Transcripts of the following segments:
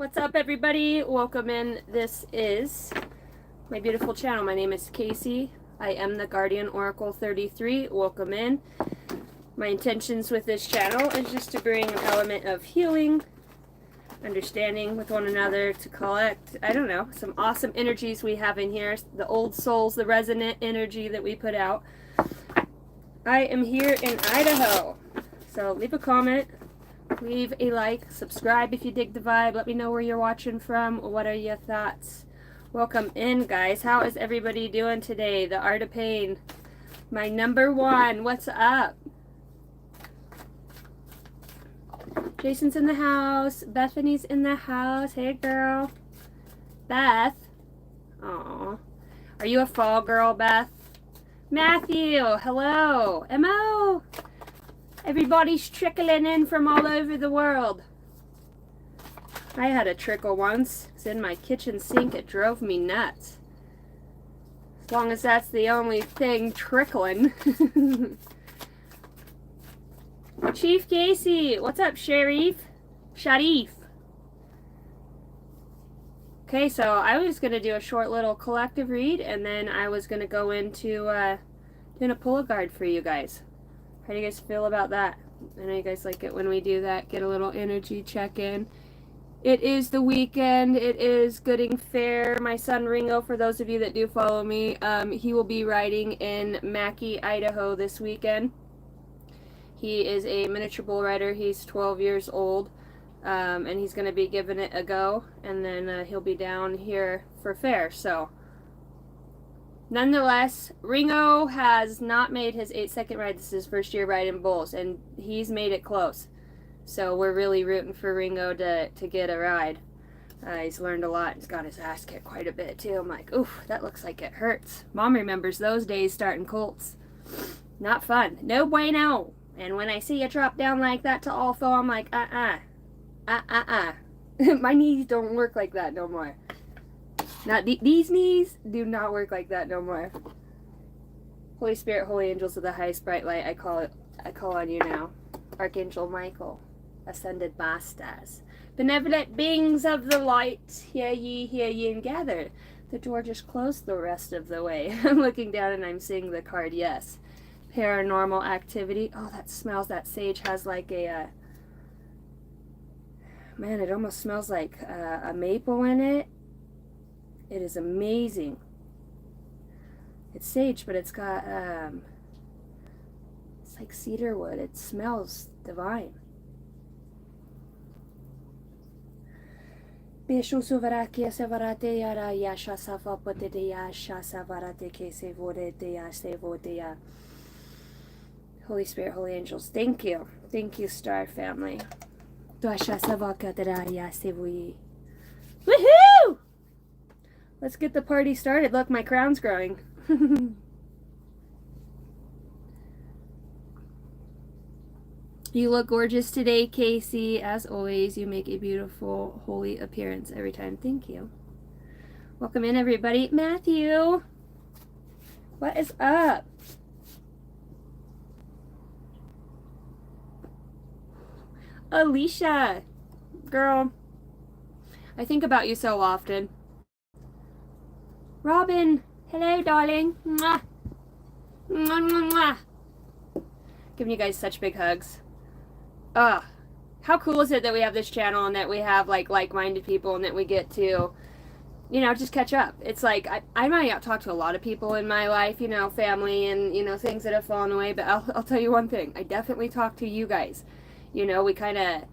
What's up, everybody? Welcome in. This is my beautiful channel. My name is Casey. I am the Guardian Oracle 33. Welcome in. My intentions with this channel is just to bring an element of healing, understanding with one another, to collect, I don't know, some awesome energies we have in here, the old souls, the resonant energy that we put out. I am here in Idaho, so leave a comment, leave a like, subscribe if you dig the vibe, let me know where you're watching from, what are your thoughts. Welcome in, guys. How is everybody doing today? The Art of Pain, my number one. What's up? Jason's in the house. Bethany's in the house. Hey, girl. Beth. Aw. Are you a fall girl, Beth? Matthew. Hello. Mo. Everybody's trickling in from all over the world. I had a trickle once. It's in my kitchen sink. It drove me nuts. As long as that's the only thing trickling. Chief Casey, what's up, Sharif? Okay, so I was going to do a short little collective read, and then I was going to go into doing a pull-a-guard for you guys. How do you guys feel about that? I know you guys like it when we do that, get a little energy check-in. It is the weekend. It is Gooding Fair. My son Ringo, for those of you that do follow me, he will be riding in Mackay, Idaho this weekend. He is a miniature bull rider. He's 12 years old, and he's going to be giving it a go, and then he'll be down here for fair. So, nonetheless, Ringo has not made his 8-second ride. This is his first year riding bulls, and he's made it close. So we're really rooting for Ringo to get a ride. He's learned a lot. He's got his ass kicked quite a bit, too. I'm like, oof, that looks like it hurts. Mom remembers those days starting colts. Not fun. No bueno. And when I see you drop down like that to Alpha, I'm like, my knees don't work like that no more. Not these knees do not work like that no more. Holy Spirit, holy angels of the highest bright light, I call on you now. Archangel Michael, ascended masters, benevolent beings of the light, hear ye, and gather. The door just closed the rest of the way. I'm looking down and I'm seeing the card, yes. Paranormal activity. Oh, that smells. That sage has like a man, it almost smells like a maple in it. It is amazing. It's sage, but it's got it's like cedar wood. It smells divine. Besho suvarakia sevarate yara yasha savapate de yasha savarate ke sevore de ya sevote ya. Holy Spirit, holy angels, thank you. Thank you, Star Family. Woohoo! Let's get the party started. Look, my crown's growing. You look gorgeous today, Casey. As always, you make a beautiful, holy appearance every time. Thank you. Welcome in, everybody. Matthew, what is up? Alicia, girl, I think about you so often. Robin, hello, darling. Mwah. Mwah, mwah, mwah. Giving you guys such big hugs. How cool is it that we have this channel and that we have like-minded people and that we get to, you know, just catch up. It's like, I might not talk to a lot of people in my life, you know, family and, you know, things that have fallen away, but I'll tell you one thing. I definitely talk to you guys. You know, we kind of,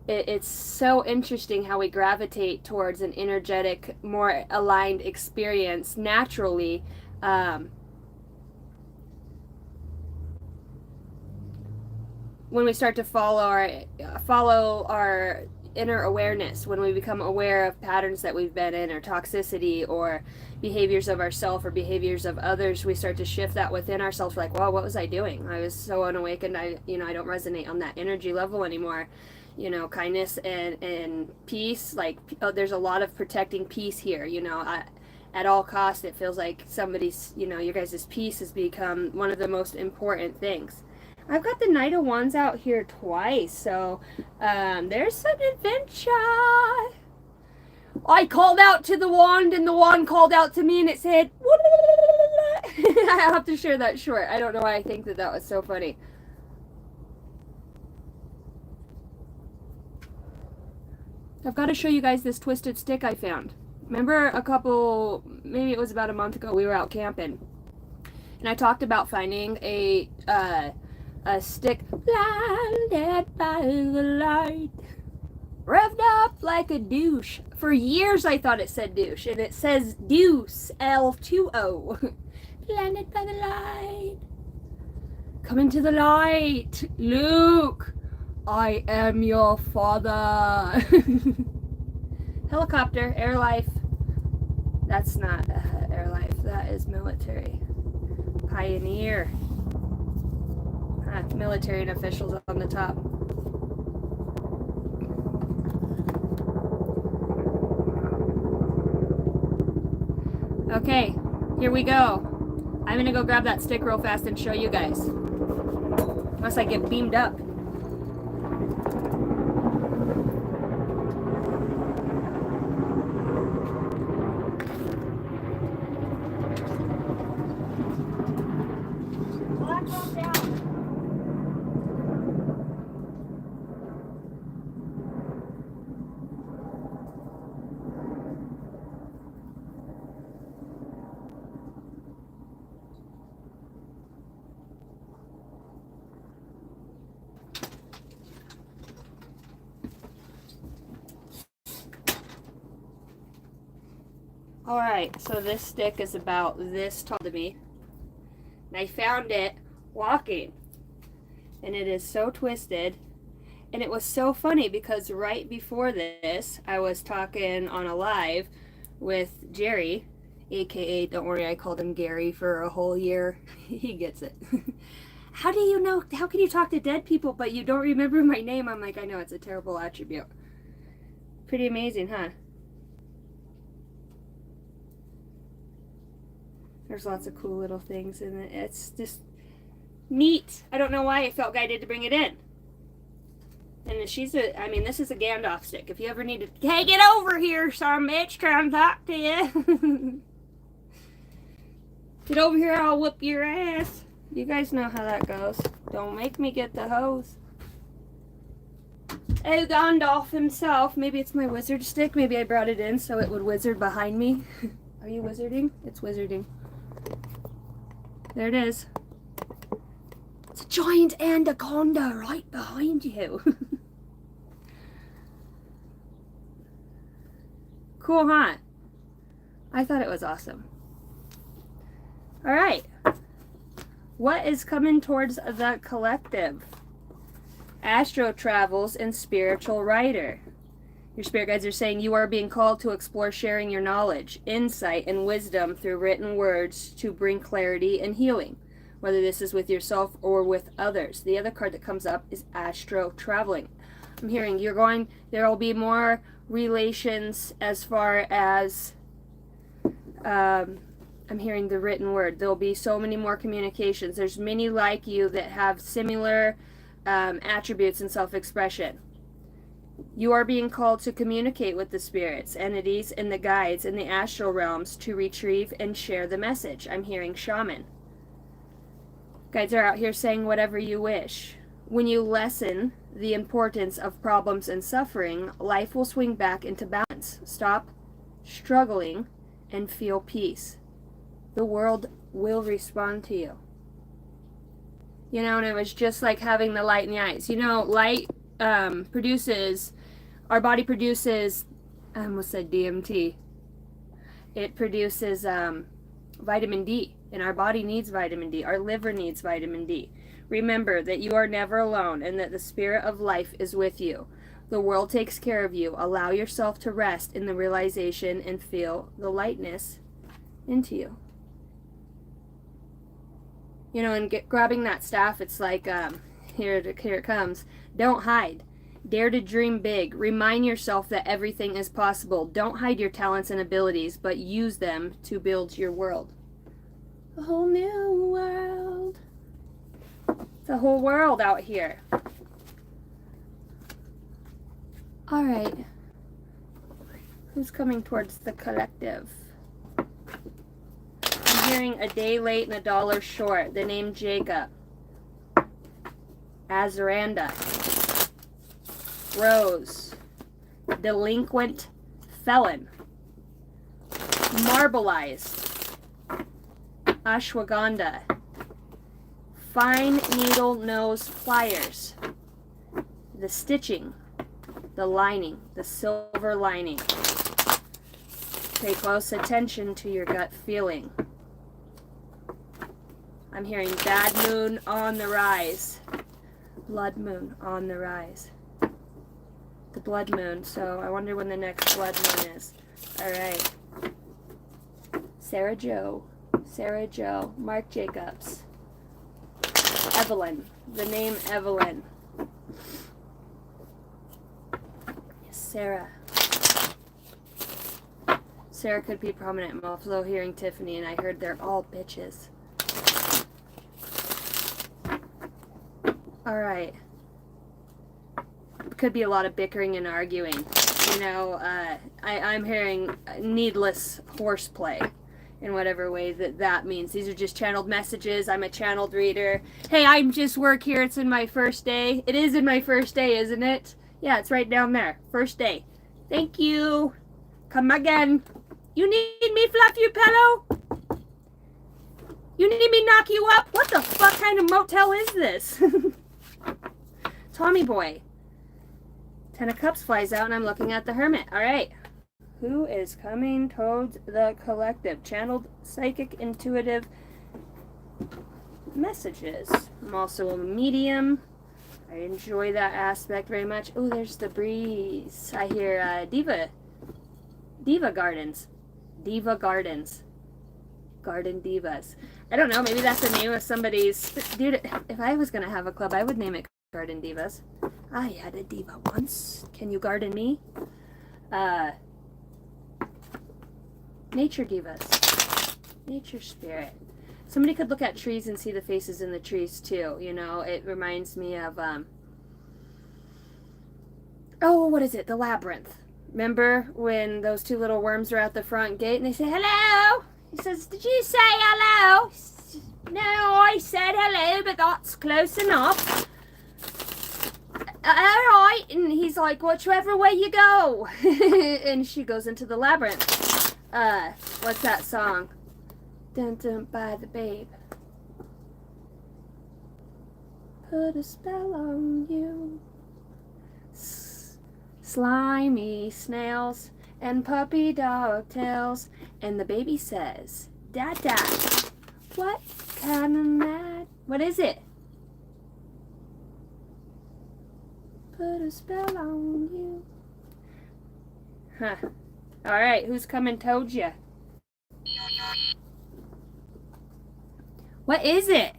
it's so interesting how we gravitate towards an energetic, more aligned experience naturally. When we start to follow our inner awareness, when we become aware of patterns that we've been in, or toxicity, or behaviors of ourselves or behaviors of others, we start to shift that within ourselves. We're like, wow, what was I doing? I was so unawakened. I don't resonate on that energy level anymore. You know, kindness and peace, like, there's a lot of protecting peace here, you know. At all costs, it feels like somebody's, you know, your guys' peace has become one of the most important things. I've got the Knight of Wands out here twice, so there's some adventure. I called out to the wand and the wand called out to me and it said, I have to share that short. I don't know why I think that was so funny. I've got to show you guys this twisted stick I found. Remember maybe it was about a month ago, we were out camping. And I talked about finding a stick blinded by the light, revved up like a douche. For years I thought it said douche, and it says deuce, L2O. Blinded by the light. Come into the light, Luke. I am your father. Helicopter, air life. That's not air life, that is military. Pioneer. Military and officials on the top. Okay, here we go. I'm gonna go grab that stick real fast and show you guys. Unless I get beamed up. Alright, so this stick is about this tall to me. And I found it walking. And it is so twisted. And it was so funny because right before this, I was talking on a live with Jerry, aka, don't worry, I called him Gary for a whole year. He gets it. How do you know, how can you talk to dead people but you don't remember my name? I'm like, I know, it's a terrible attribute. Pretty amazing, huh? There's lots of cool little things in it. It's just neat. I don't know why I felt guided to bring it in. And this is a Gandalf stick. If you ever need to, hey, get over here, some bitch, trying to talk to you. Get over here, I'll whoop your ass. You guys know how that goes. Don't make me get the hose. Oh, Gandalf himself. Maybe it's my wizard stick. Maybe I brought it in so it would wizard behind me. Are you wizarding? It's wizarding. There it is. It's a giant anaconda right behind you. Cool, huh? I thought it was awesome. All right. What is coming towards the collective? Astro travels and spiritual writer. Your spirit guides are saying you are being called to explore sharing your knowledge, insight, and wisdom through written words to bring clarity and healing, whether this is with yourself or with others. The other card that comes up is astro traveling. I'm hearing there will be more relations as far as, I'm hearing the written word. There'll be so many more communications. There's many like you that have similar attributes and self-expression. You are being called to communicate with the spirits, entities, and the guides in the astral realms to retrieve and share the message. I'm hearing shaman. Guides are out here saying whatever you wish. When you lessen the importance of problems and suffering, life will swing back into balance. Stop struggling and feel peace. The world will respond to you. You know, and it was just like having the light in the eyes. You know, light our body produces, I almost said DMT. It produces vitamin D, and our body needs vitamin D. Our liver needs vitamin D. Remember that you are never alone and that the spirit of life is with you. The world takes care of you. Allow yourself to rest in the realization and feel the lightness into you. You know, and grabbing that staff, it's like, here it comes. Don't hide. Dare to dream big. Remind yourself that everything is possible. Don't hide your talents and abilities, but use them to build your world. A whole new world. It's a whole world out here. All right. Who's coming towards the collective? I'm hearing a day late and a dollar short. The name Jacob. Azaranda. Rose. Delinquent felon. Marbleized. Ashwagandha. Fine needle nose pliers. The stitching. The lining. The silver lining. Pay close attention to your gut feeling. I'm hearing bad moon on the rise. Blood moon on the rise. The blood moon, so I wonder when the next blood moon is. Alright. Sarah Jo, Mark Jacobs, Evelyn, the name Evelyn, Sarah. Sarah could be prominent. I'm also hearing Tiffany, and I heard they're all bitches. Alright. Could be a lot of bickering and arguing. You know, I'm hearing needless horseplay in whatever way that means. These are just channeled messages. I'm a channeled reader. Hey, I'm just work here. It's in my first day. It is in my first day, isn't it? Yeah, it's right down there. First day. Thank you. Come again. You need me fluff your pillow? You need me knock you up? What the fuck kind of motel is this? Tommy boy. 10 of Cups flies out and I'm looking at the Hermit. Alright. Who is coming towards the collective? Channeled psychic intuitive messages. I'm also a medium. I enjoy that aspect very much. Oh, there's the breeze. I hear Diva Gardens. Diva Gardens. Garden Divas. I don't know, maybe that's the name of somebody's... Dude, if I was going to have a club, I would name it Garden Divas. I had a diva once. Can you garden me? Nature divas. Nature spirit. Somebody could look at trees and see the faces in the trees too. You know, it reminds me of, oh, what is it? The Labyrinth. Remember when those two little worms are at the front gate and they say, hello? He says, did you say hello? No, I said hello, but that's close enough. Alright, and he's like, whichever way you go. And she goes into the labyrinth. What's that song? Dun dun by the babe. Put a spell on you. Slimy snails and puppy dog tails. And the baby says, Dada, what kind of mad? What is it? Put a spell on you. Huh. Alright, who's coming told you? What is it?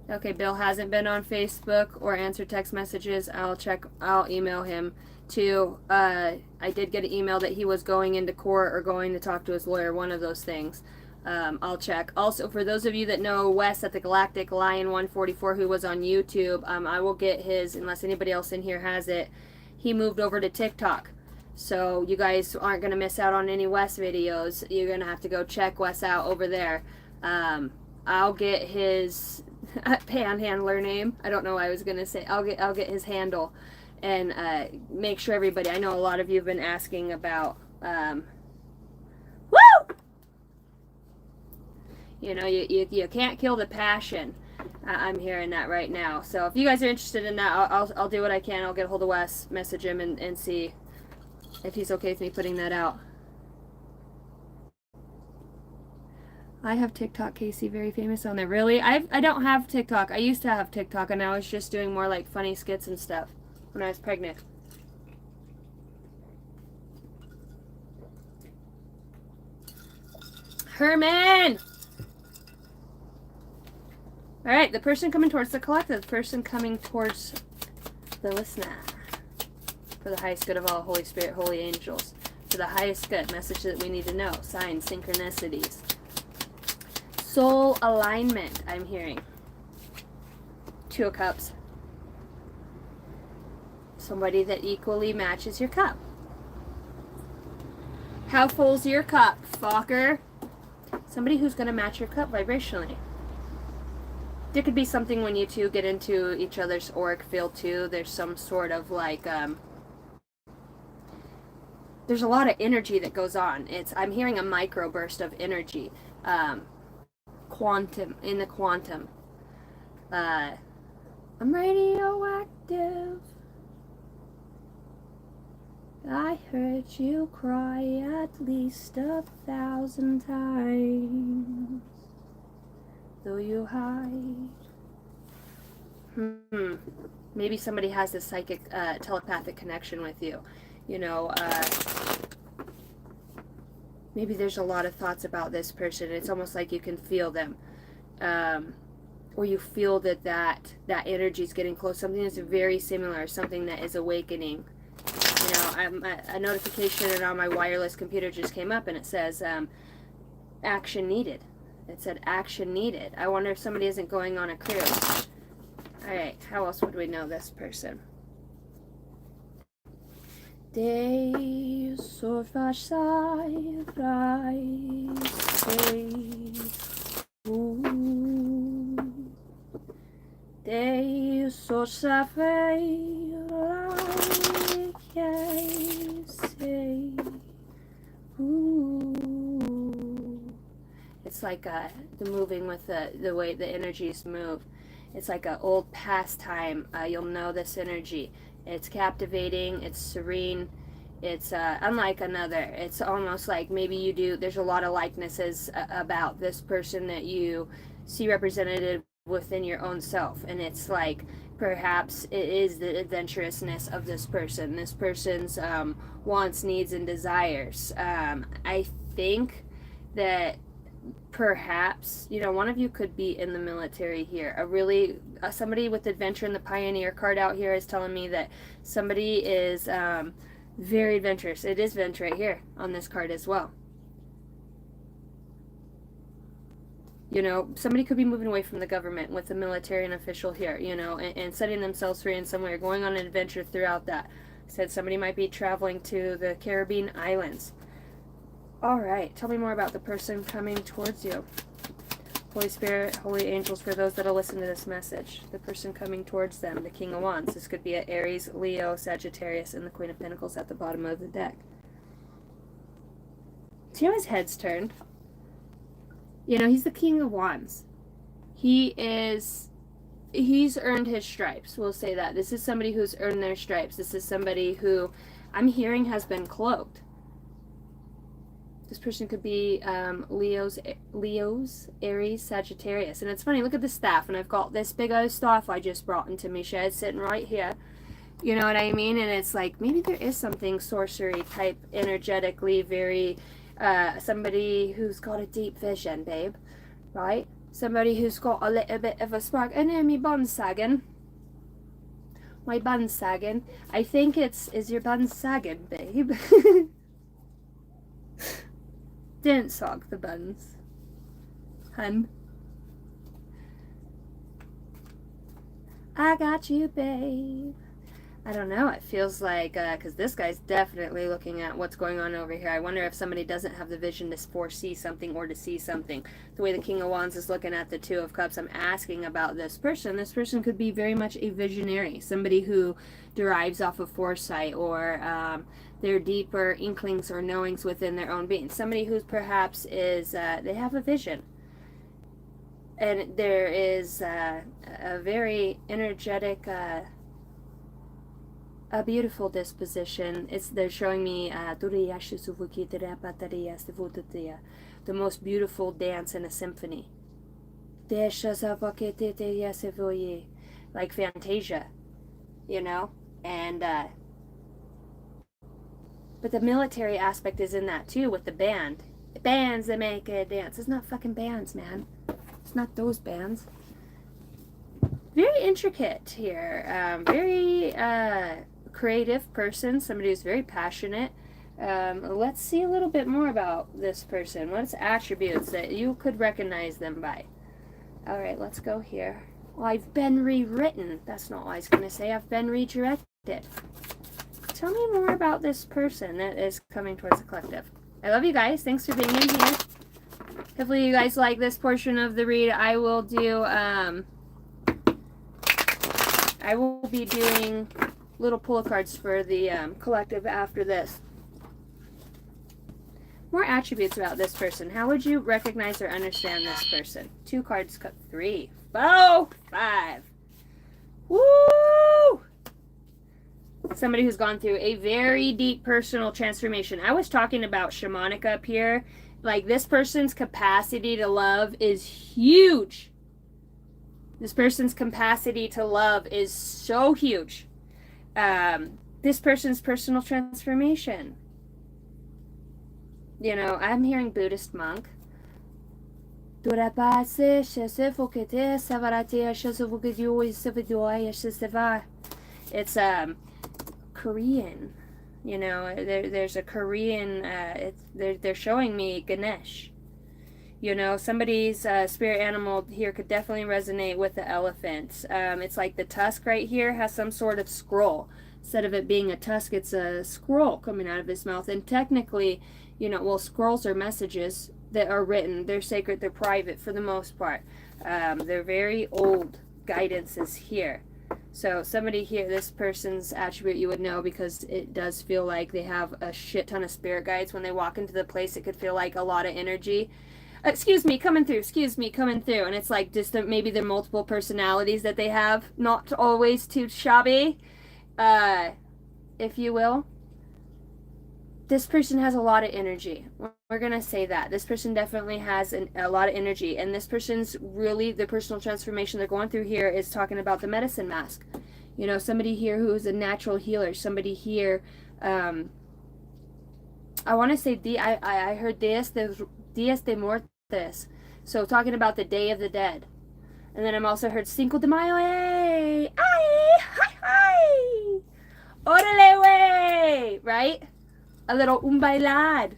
Okay, Bill hasn't been on Facebook or answered text messages. I'll email him too. I did get an email that he was going into court or going to talk to his lawyer, one of those things. I'll check. Also, for those of you that know Wes at the Galactic Lion 144 who was on YouTube, I will get his, unless anybody else in here has it. He moved over to TikTok. So you guys aren't going to miss out on any Wes videos. You're going to have to go check Wes out over there. I'll get his panhandler name. I don't know what I was going to say. I'll get his handle and make sure everybody, I know a lot of you have been asking about woo! You know, you can't kill the passion. I'm hearing that right now. So if you guys are interested in that, I'll do what I can. I'll get a hold of Wes, message him, and see if he's okay with me putting that out. I have TikTok, Casey, very famous on there. Really? I don't have TikTok. I used to have TikTok, and I was just doing more like funny skits and stuff when I was pregnant. Herman! Alright, the person coming towards the collective, the person coming towards the listener. For the highest good of all, Holy Spirit, holy angels. For the highest good, message that we need to know. Signs, synchronicities. Soul alignment, I'm hearing. 2 of Cups. Somebody that equally matches your cup. How full's your cup, fucker? Somebody who's going to match your cup vibrationally. There could be something when you two get into each other's auric field too. There's some sort of like, there's a lot of energy that goes on. I'm hearing a microburst of energy. Quantum, in the quantum. I'm radioactive. I heard you cry at least 1,000 times, though you hide. Maybe somebody has a psychic, telepathic connection with you. You know, maybe there's a lot of thoughts about this person. It's almost like you can feel them. Or you feel that energy is getting close. Something that's very similar, something that is awakening. You know, a notification on my wireless computer just came up and it says, action needed. It said action needed. I wonder if somebody isn't going on a cruise. Alright, how else would we know this person? Det så för sig det så It's like the moving with the way the energies move. It's like an old pastime. You'll know this energy. It's captivating. It's serene. It's unlike another. It's almost like maybe you do. There's a lot of likenesses about this person that you see represented within your own self, and it's like perhaps it is the adventurousness of this person. This person's wants, needs, and desires. I think that perhaps, you know, one of you could be in the military here. Somebody with adventure in the Pioneer card out here is telling me that somebody is very adventurous. It is Vent right here on this card as well. You know, somebody could be moving away from the government with a military and official here, you know, and setting themselves free in some way, or going on an adventure throughout that. I said somebody might be traveling to the Caribbean islands. Alright, tell me more about the person coming towards you. Holy Spirit, Holy Angels, for those that'll listen to this message. The person coming towards them, the King of Wands. This could be an Aries, Leo, Sagittarius, and the Queen of Pentacles at the bottom of the deck. See how his head's turned? You know, he's the King of Wands. He's earned his stripes, we'll say that. This is somebody who's earned their stripes. This is somebody who, I'm hearing, has been cloaked. This person could be Leo's, Aries, Sagittarius. And it's funny, look at the staff. And I've got this big old staff I just brought into my shed sitting right here. You know what I mean? And it's like, maybe there is something sorcery type, energetically very, somebody who's got a deep vision, babe. Right? Somebody who's got a little bit of a spark. And then my bun's sagging. My bun's sagging. I think is your bun sagging, babe? Didn't sog the buns, hun. I got you, babe. I don't know. It feels like, because this guy's definitely looking at what's going on over here. I wonder if somebody doesn't have the vision to foresee something or to see something. The way the King of Wands is looking at the Two of Cups, I'm asking about this person. This person could be very much a visionary. Somebody who derives off of foresight or their deeper inklings or knowings within their own being. Somebody who perhaps is, they have a vision. And there is a very energetic, a beautiful disposition. They're showing me the most beautiful dance in a symphony. Like Fantasia, you know? And but the military aspect is in that too, with the band. Bands that make a dance. It's not fucking bands, man. It's not those bands. Very intricate here. Very creative person. Somebody who's very passionate. Let's see a little bit more about this person. What's attributes that you could recognize them by? Alright, let's go here. Well, I've been rewritten. That's not what I was going to say. I've been redirected. Tell me more about this person that is coming towards the collective. I love you guys. Thanks for being in here. Hopefully you guys like this portion of the read. I will be doing little pull cards for the collective after this. More attributes about this person. How would you recognize or understand this person? 2 cards, 3, 4, 5. Woo! Somebody who's gone through a very deep personal transformation. I was talking about shamanic up here. Like, this person's capacity to love is huge. This person's capacity to love is so huge. This person's personal transformation. You know, I'm hearing Buddhist monk. It's Korean. You know, there's a Korean, they're showing me Ganesh. You know, somebody's spirit animal here could definitely resonate with the elephant. It's like the tusk right here has some sort of scroll. Instead of it being a tusk, it's a scroll coming out of his mouth. And technically, you know, well, scrolls are messages that are written. They're sacred, they're private for the most part. They're very old guidances here. So somebody here, this person's attribute you would know, because it does feel like they have a shit ton of spirit guides. When they walk into the place, it could feel like a lot of energy. Excuse me, coming through. And it's like just maybe the multiple personalities that they have. Not always too shabby, if you will. This person has a lot of energy. We're going to say that. This person definitely has a lot of energy. And this person's really, the personal transformation they're going through here is talking about the medicine mask. You know, somebody here who's a natural healer. Somebody here, I want to say, I heard Dias de Muertos. So talking about the Day of the Dead. And then I'm also heard Cinco de Mayo. Ay, ay, ay, orale, way, right? A little bailad.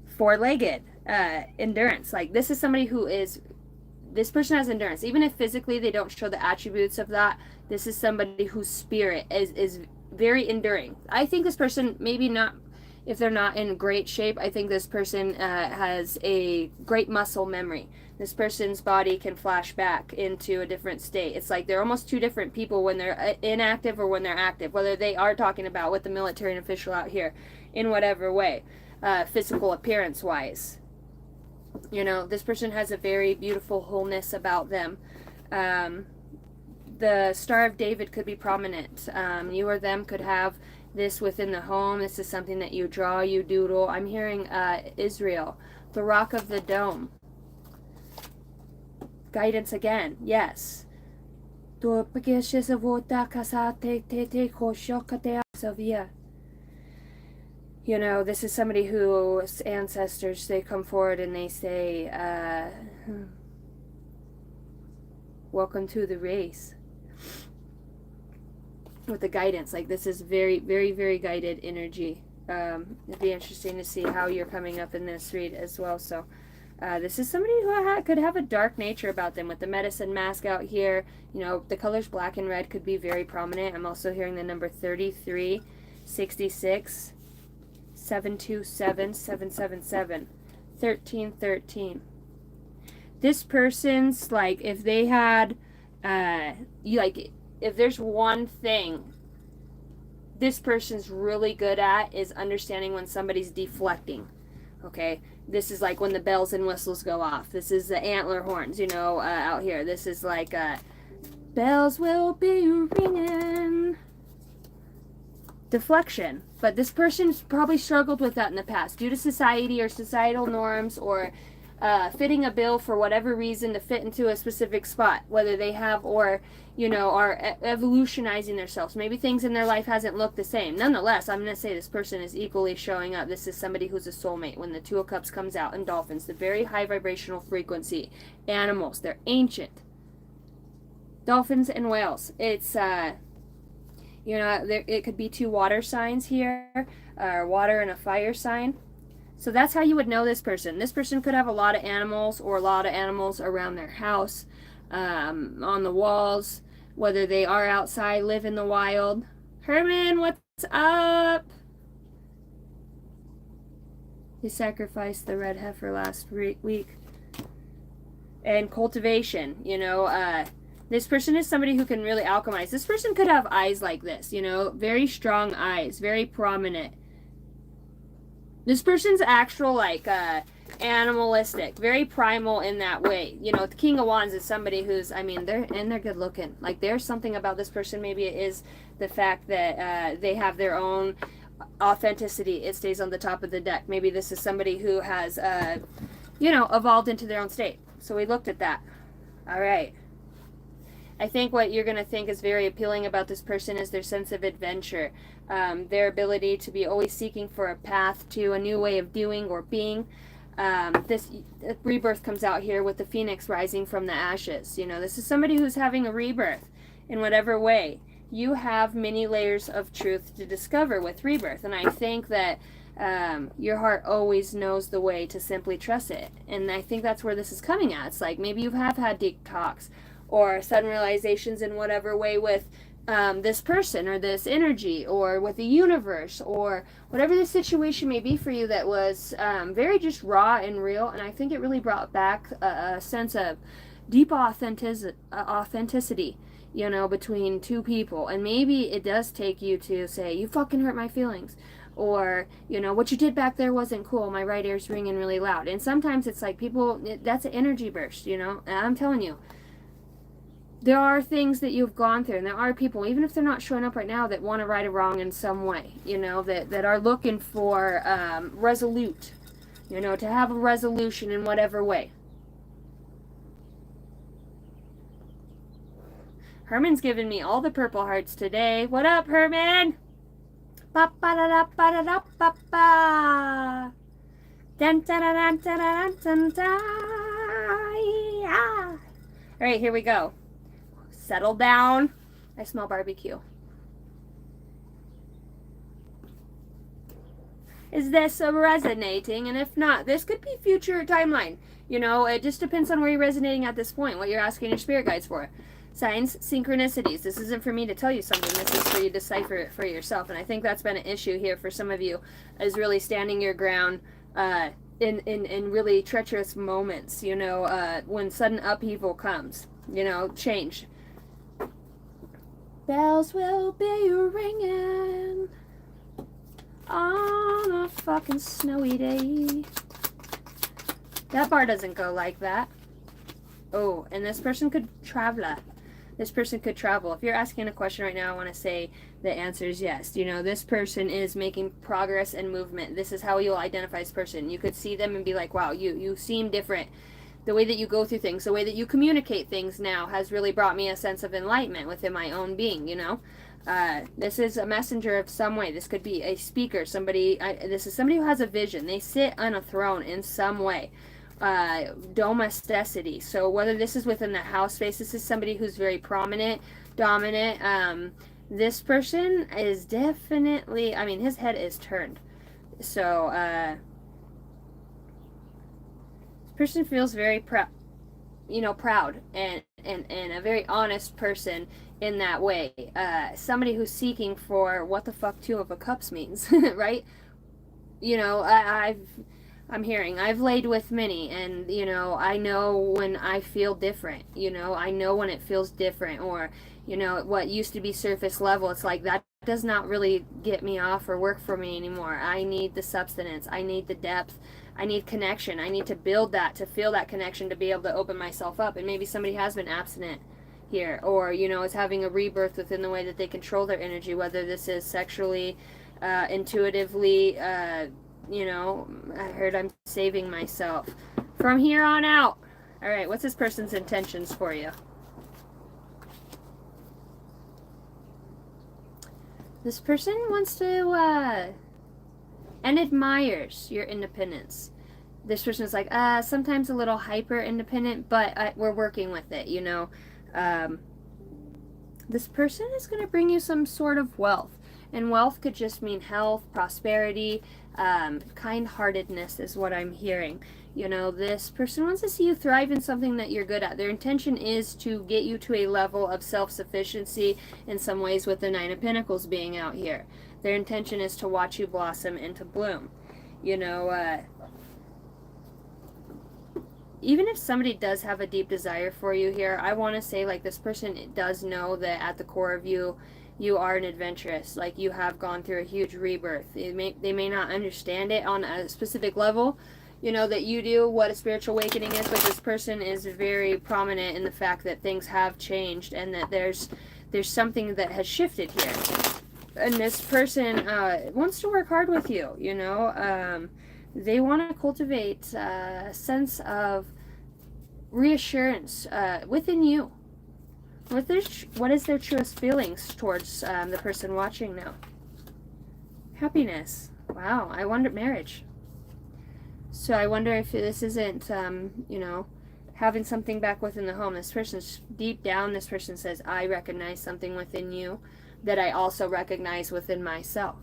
Four-legged endurance. Like, this is somebody who is, this person has endurance. Even if physically they don't show the attributes of that, this is somebody whose spirit is very enduring. I think this person, maybe not, if they're not in great shape, I think this person has a great muscle memory. This person's body can flash back into a different state. It's like they're almost 2 different people when they're inactive or when they're active, whether they are talking about with the military and official out here in whatever way, physical appearance wise. You know, this person has a very beautiful wholeness about them. The Star of David could be prominent. You or them could have this within the home. This is something that you draw, you doodle. I'm hearing Israel, the Rock of the Dome. Guidance again, yes. You know, this is somebody whose ancestors, they come forward and they say, welcome to the race. With the guidance, like, this is very, very, very guided energy. It'd be interesting to see how you're coming up in this read as well. So this is somebody who could have a dark nature about them. With the medicine mask out here, you know, the colors black and red could be very prominent. I'm also hearing the number 33, 66, 727, 777, 1313. This person's, like, if they had, if there's one thing this person's really good at, is understanding when somebody's deflecting. Okay, this is like when the bells and whistles go off. This is the antler horns, you know, out here. This is like bells will be ringing. Deflection. But this person's probably struggled with that in the past due to society or societal norms, or fitting a bill for whatever reason to fit into a specific spot, whether they have or, you know, are evolutionizing themselves. Maybe things in their life hasn't looked the same. Nonetheless, I'm going to say this person is equally showing up. This is somebody who's a soulmate. When the 2 of Cups comes out, and dolphins, the very high vibrational frequency. Animals, they're ancient. Dolphins and whales. It's, you know, it could be 2 water signs here, water and a fire sign. So that's how you would know this person. This person could have a lot of animals, or a lot of animals around their house. on the walls, whether they are outside, live in the wild. Herman, what's up? He sacrificed the red heifer last week. And cultivation, you know, this person is somebody who can really alchemize. This person could have eyes like this, you know, very strong eyes, very prominent. This person's actual, like, animalistic, very primal in that way. You know, the King of Wands is somebody who's, I mean, they're good looking. Like, there's something about this person. Maybe it is the fact that they have their own authenticity. It stays on the top of the deck. Maybe this is somebody who has, you know, evolved into their own state. So we looked at that. All right. I think what you're going to think is very appealing about this person is their sense of adventure, their ability to be always seeking for a path to a new way of doing or being. This rebirth comes out here with the phoenix rising from the ashes. You know, this is somebody who's having a rebirth in whatever way. You have many layers of truth to discover with rebirth, and I think that your heart always knows the way to simply trust it. And I think that's where this is coming at. It's like maybe you have had deep talks or sudden realizations in whatever way with this person or this energy or with the universe or whatever the situation may be for you that was very just raw and real. And I think it really brought back a sense of deep authenticity, you know, between two people. And maybe it does take you to say, you fucking hurt my feelings. Or, you know, what you did back there wasn't cool. My right ear's ringing really loud. And sometimes it's like people, that's an energy burst, you know. And I'm telling you, there are things that you've gone through, and there are people, even if they're not showing up right now, that want to right a wrong in some way, you know, that are looking for resolute, you know, to have a resolution in whatever way. Herman's giving me all the purple hearts today. What up, Herman? Ba ba da da ba da da ba ba. Dun dun dun dun dun dun dun. Yeah. All right, here we go. Settle down. I smell barbecue. Is this resonating? And if not, this could be future timeline. You know, it just depends on where you're resonating at this point, what you're asking your spirit guides for. Signs, synchronicities. This isn't for me to tell you something. This is for you to decipher it for yourself. And I think that's been an issue here for some of you, is really standing your ground in really treacherous moments, you know, when sudden upheaval comes, you know, change. Bells will be ringing on a fucking snowy day. That bar doesn't go like that. Oh, and this person could travel. This person could travel. If you're asking a question right now, I want to say the answer is yes. You know, this person is making progress and movement. This is how you'll identify this person. You could see them and be like, wow, you seem different. The way that you go through things, the way that you communicate things now has really brought me a sense of enlightenment within my own being, you know. This is a messenger of some way. This could be a speaker, somebody, this is somebody who has a vision. They sit on a throne in some way. Domesticity. So whether this is within the house space, this is somebody who's very prominent, dominant. This person is definitely, I mean, his head is turned. So, this person feels very proud and a very honest person in that way. Somebody who's seeking for what the fuck Two of Cups means, right? You know, I'm hearing, I've laid with many, and, you know, I know when I feel different, you know, I know when it feels different, or, you know, what used to be surface level, it's like, that does not really get me off or work for me anymore. I need the substance, I need the depth, I need connection, I need to build that, to feel that connection, to be able to open myself up. And maybe somebody has been abstinent here, or, you know, is having a rebirth within the way that they control their energy, whether this is sexually, intuitively, you know, I heard I'm saving myself from here on out. All right, what's this person's intentions for you? This person wants to, and admires your independence. This person is like, sometimes a little hyper independent, but we're working with it, you know. This person is going to bring you some sort of wealth. And wealth could just mean health, prosperity, kind-heartedness is what I'm hearing. You know, this person wants to see you thrive in something that you're good at. Their intention is to get you to a level of self-sufficiency in some ways, with the Nine of Pentacles being out here. Their intention is to watch you blossom into bloom. You know, even if somebody does have a deep desire for you here, I want to say, like, this person does know that at the core of you, you are an adventurous. Like, you have gone through a huge rebirth. They may not understand it on a specific level, you know, that you do, what a spiritual awakening is, but this person is very prominent in the fact that things have changed and that there's something that has shifted here. And this person wants to work hard with you, you know. They want to cultivate a sense of reassurance within you. What is their truest feelings towards the person watching now? Happiness. Wow, I wonder, marriage. So I wonder if this isn't, you know, having something back within the home. This person's deep down, this person says, I recognize something within you that I also recognize within myself.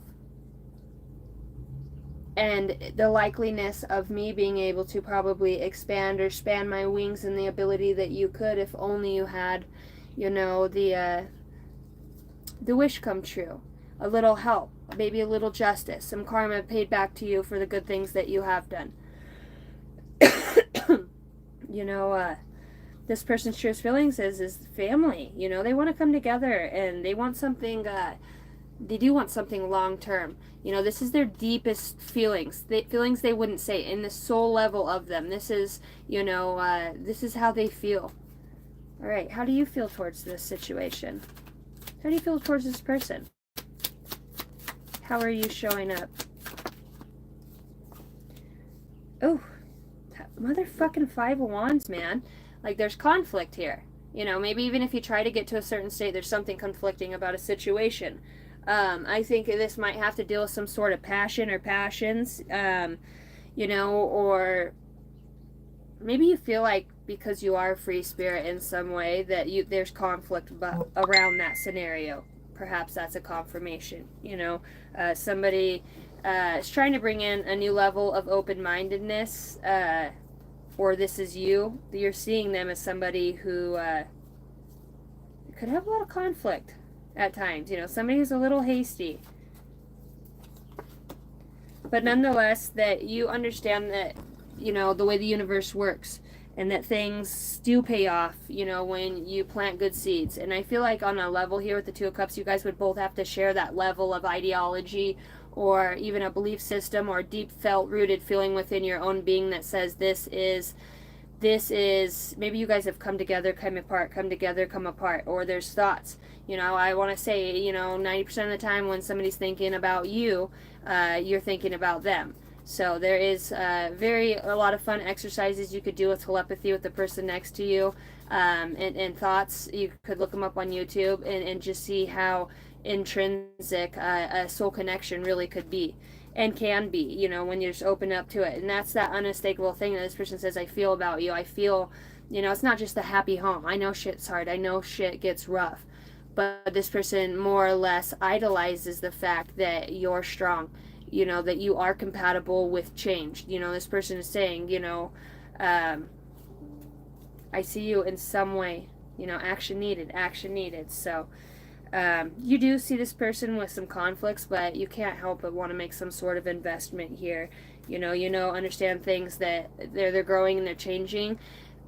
And the likeliness of me being able to probably expand or span my wings in the ability that you could if only you had, you know, the wish come true. A little help, maybe a little justice, some karma paid back to you for the good things that you have done. You know, this person's truest feelings is family. You know, they want to come together and they want something, they do want something long term. You know, this is their deepest feelings. Feelings they wouldn't say in the soul level of them. This is, you know, this is how they feel. All right, how do you feel towards this situation? How do you feel towards this person? How are you showing up? Oh, motherfucking Five of Wands, man. Like, there's conflict here. You know, maybe even if you try to get to a certain state, there's something conflicting about a situation. I think this might have to deal with some sort of passion or passions, you know, or maybe you feel like because you are a free spirit in some way that there's conflict around that scenario. Perhaps that's a confirmation, you know. Somebody is trying to bring in a new level of open-mindedness, or this is you. You're seeing them as somebody who could have a lot of conflict at times, you know, somebody who's a little hasty. But nonetheless, that you understand that, you know, the way the universe works and that things do pay off, you know, when you plant good seeds. And I feel like on a level here with the Two of Cups, you guys would both have to share that level of ideology or even a belief system or deep felt rooted feeling within your own being that says this is, maybe you guys have come together, come apart, come together, come apart, or there's thoughts. You know, I want to say, you know, 90% of the time when somebody's thinking about you, you're thinking about them. So there is a lot of fun exercises you could do with telepathy with the person next to you, and thoughts. You could look them up on YouTube and just see how intrinsic a soul connection really could be and can be, you know, when you're just open up to it. And that's that unmistakable thing that this person says, I feel about you. I feel, you know, it's not just the happy home. I know shit's hard. I know shit gets rough. But this person more or less idolizes the fact that you're strong, you know, that you are compatible with change. You know, this person is saying, you know, I see you in some way, you know, action needed, action needed. So you do see this person with some conflicts, but you can't help but want to make some sort of investment here. You know, understand things that they're growing and they're changing,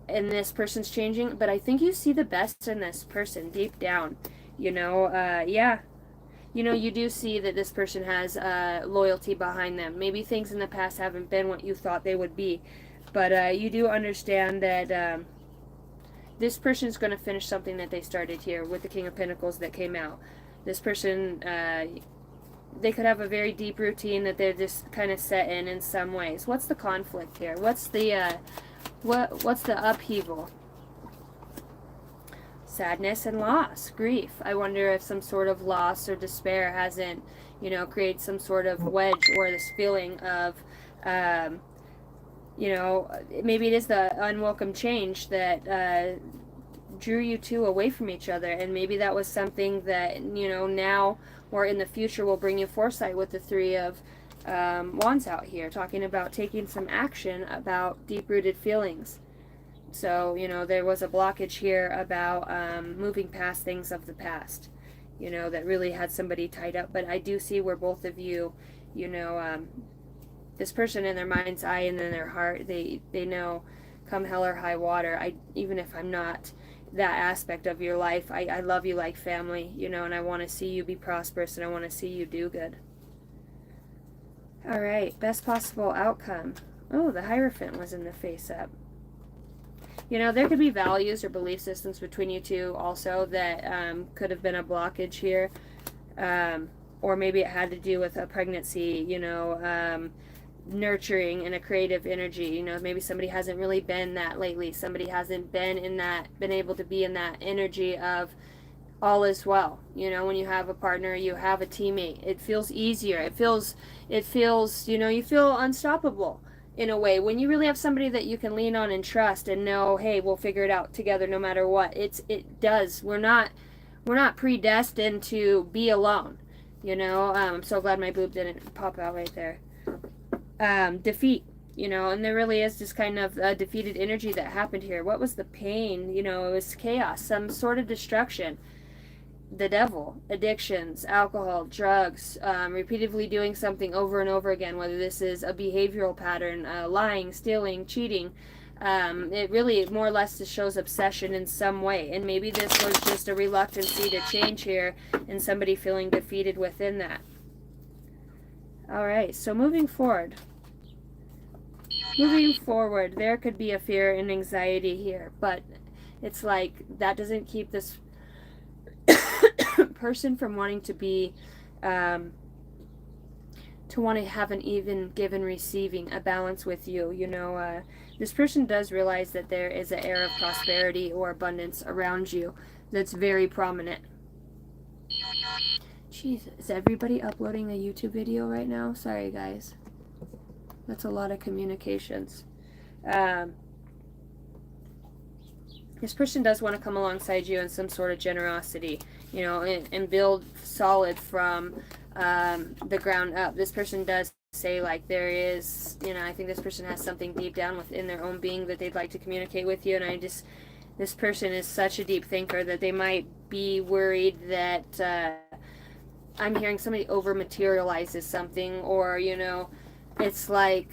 and this person's changing. But I think you see the best in this person deep down. You know, yeah. You know, you do see that this person has loyalty behind them. Maybe things in the past haven't been what you thought they would be, but you do understand that this person's going to finish something that they started here with the King of Pentacles that came out. This person, they could have a very deep routine that they're just kind of set in some ways. What's the conflict here? What's the what's the upheaval? Sadness and loss, grief. I wonder if some sort of loss or despair hasn't, you know, created some sort of wedge or this feeling of, you know, maybe it is the unwelcome change that drew you two away from each other, and maybe that was something that, you know, now or in the future will bring you foresight with the Three of wands out here, talking about taking some action about deep-rooted feelings. So, you know, there was a blockage here about moving past things of the past, you know, that really had somebody tied up. But I do see where both of you, you know, this person in their mind's eye and in their heart, they know come hell or high water, even if I'm not that aspect of your life, I love you like family, you know, and I want to see you be prosperous and I want to see you do good. All right, best possible outcome. Oh, the Hierophant was in the face up. You know, there could be values or belief systems between you two also that could have been a blockage here. Or maybe it had to do with a pregnancy, you know, nurturing and a creative energy. You know, maybe somebody hasn't really been that lately. Somebody hasn't been able to be in that energy of all is well. You know, when you have a partner, you have a teammate, it feels easier. It feels, you know, you feel unstoppable in a way when you really have somebody that you can lean on and trust and know, hey, we'll figure it out together no matter what. It does. We're not predestined to be alone. You know, I'm so glad my boob didn't pop out right there. Defeat, you know, and there really is this kind of defeated energy that happened here. What was the pain? You know, it was chaos, some sort of destruction. The devil, addictions, alcohol, drugs, repeatedly doing something over and over again, whether this is a behavioral pattern, lying, stealing, cheating. It really more or less just shows obsession in some way. And maybe this was just a reluctancy to change here and somebody feeling defeated within that. All right, so moving forward. Moving forward, there could be a fear and anxiety here, but it's like that doesn't keep this person from wanting to be to want to have an even give and receiving, a balance with you. You know, this person does realize that there is an air of prosperity or abundance around you that's very prominent. Jeez, is everybody uploading a YouTube video right now? Sorry guys, that's a lot of communications. This person does want to come alongside you in some sort of generosity, you know, and build solid from the ground up. This person does say, like, there is, you know, I think this person has something deep down within their own being that they'd like to communicate with you, and this person is such a deep thinker that they might be worried that I'm hearing somebody over materializes something, or, you know, it's like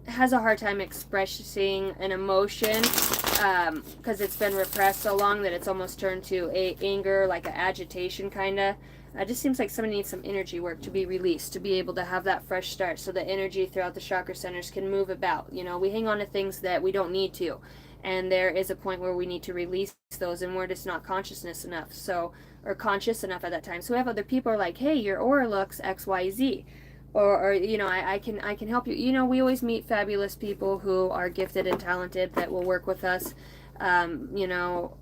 has a hard time expressing an emotion because it's been repressed so long that it's almost turned to anger, like an agitation kind of. It just seems like somebody needs some energy work to be released, to be able to have that fresh start so the energy throughout the chakra centers can move about. You know, we hang on to things that we don't need to, and there is a point where we need to release those, and we're just not conscious enough at that time. So we have other people are like, hey, your aura looks XYZ. Or you know, I can help you. You know, we always meet fabulous people who are gifted and talented that will work with us. You know,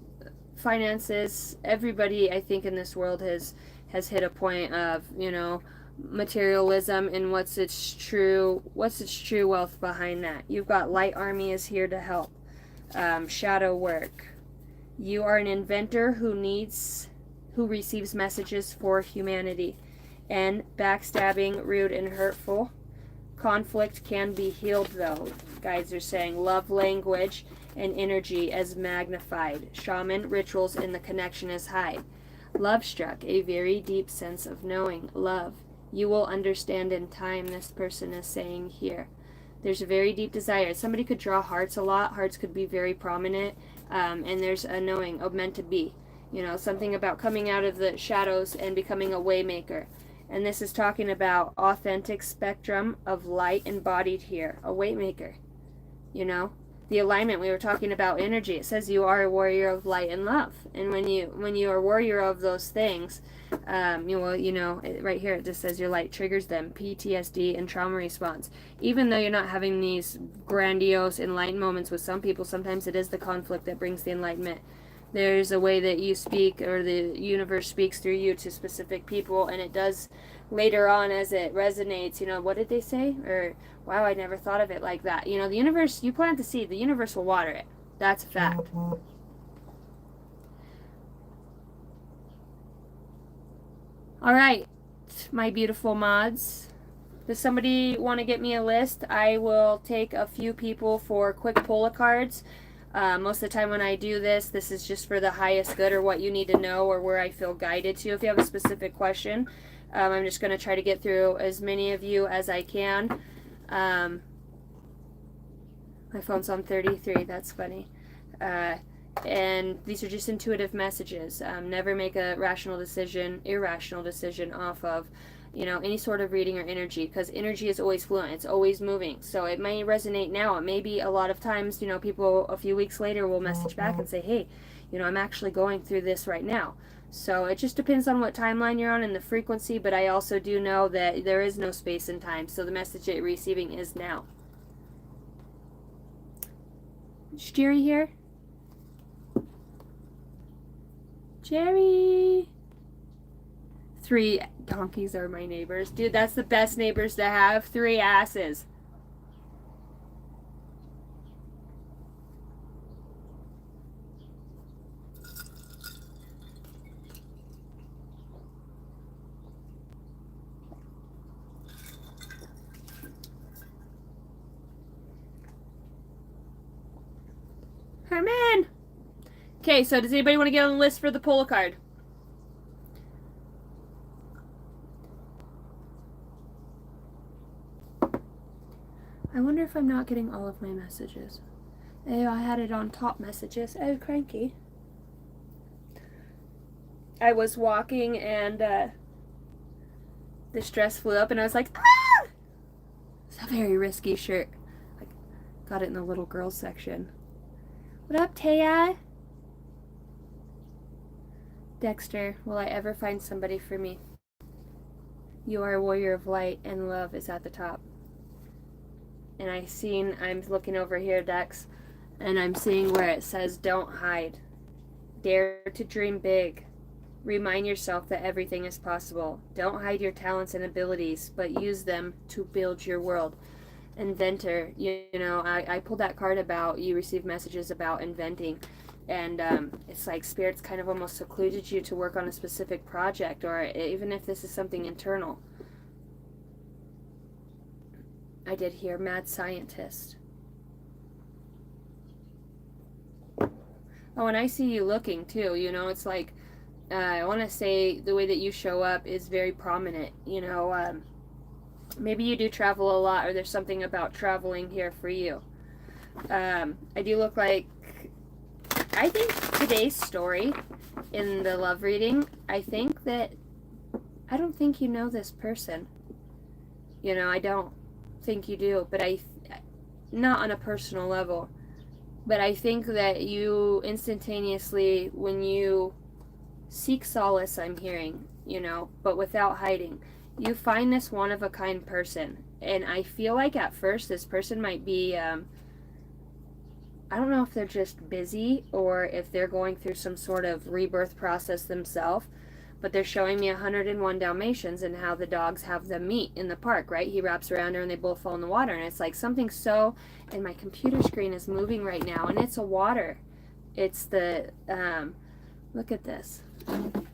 finances, everybody I think in this world has hit a point of, you know, materialism and what's its true wealth behind that. You've got Light Army is here to help. Shadow work. You are an inventor who receives messages for humanity. And backstabbing, rude, and hurtful. Conflict can be healed, though. Guides are saying love language and energy as magnified. Shaman rituals and the connection is high. Love struck, a very deep sense of knowing. Love. You will understand in time, this person is saying here. There's a very deep desire. Somebody could draw hearts a lot. Hearts could be very prominent. And there's a knowing of meant to be. You know, something about coming out of the shadows and becoming a waymaker. And this is talking about authentic spectrum of light embodied here. A waymaker. You know? The alignment, we were talking about energy. It says you are a warrior of light and love. And when you are a warrior of those things, you know, right here it just says your light triggers them. PTSD and trauma response. Even though you're not having these grandiose enlightened moments with some people, sometimes it is the conflict that brings the enlightenment. There's a way that you speak, or the universe speaks through you to specific people, and it does later on as it resonates. You know, what did they say? Or, wow, I never thought of it like that. You know, the universe, you plant the seed, the universe will water it. That's a fact. All right, my beautiful mods. Does somebody want to get me a list? I will take a few people for quick pull of cards. Most of the time when I do this, this is just for the highest good or what you need to know or where I feel guided to. If you have a specific question, I'm just going to try to get through as many of you as I can. My phone's on 33. That's funny. And these are just intuitive messages. Never make a rational decision, irrational decision off of, any sort of reading or energy, because energy is always fluent. It's always moving. So it may resonate now. It may be a lot of times, people a few weeks later will message back and say, hey, I'm actually going through this right now. So it just depends on what timeline you're on and the frequency, but I also do know that there is no space and time. So the message that you're receiving is now. Is Jerry here? Jerry! 3 donkeys are my neighbors. Dude, that's the best neighbors to have. 3 asses. Herman! Okay, so does anybody want to get on the list for the pull a card? I wonder if I'm not getting all of my messages. Oh, I had it on top messages. Oh, cranky. I was walking and this dress flew up and I was like, ah! It's a very risky shirt. I got it in the little girls section. What up, Taya? Dexter, will I ever find somebody for me? You are a warrior of light and love is at the top. And I'm looking over here, Dex, and I'm seeing where it says don't hide. Dare to dream big. Remind yourself that everything is possible. Don't hide your talents and abilities, but use them to build your world. Inventor, I pulled that card about you receive messages about inventing. And it's like Spirit's kind of almost secluded you to work on a specific project, or even if this is something internal. I did hear mad scientist. Oh, and I see you looking too, it's like, I want to say the way that you show up is very prominent, maybe you do travel a lot or there's something about traveling here for you. I do look like, I think today's story in the love reading, I don't think you know this person. I don't think you do, but not on a personal level, but I think that you instantaneously, when you seek solace, I'm hearing, but without hiding, you find this one of a kind person. And I feel like at first this person might be, I don't know if they're just busy or if they're going through some sort of rebirth process themselves, but they're showing me 101 Dalmatians and how the dogs have them meet in the park, right? He wraps around her and they both fall in the water. And it's like something so, and my computer screen is moving right now, and it's a water. It's the, look at this. And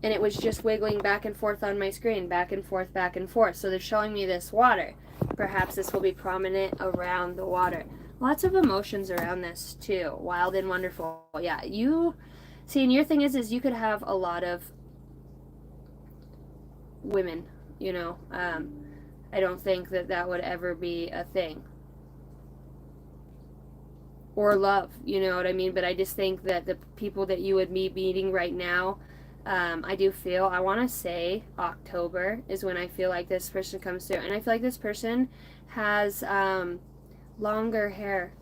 it was just wiggling back and forth on my screen, back and forth, back and forth. So they're showing me this water. Perhaps this will be prominent around the water. Lots of emotions around this too. Wild and wonderful. Yeah, see, and your thing is you could have a lot of women, I don't think that would ever be a thing. Or love, you know what I mean? But I just think that the people that you would be meeting right now, I do feel, I want to say October is when I feel like this person comes through. And I feel like this person has longer hair.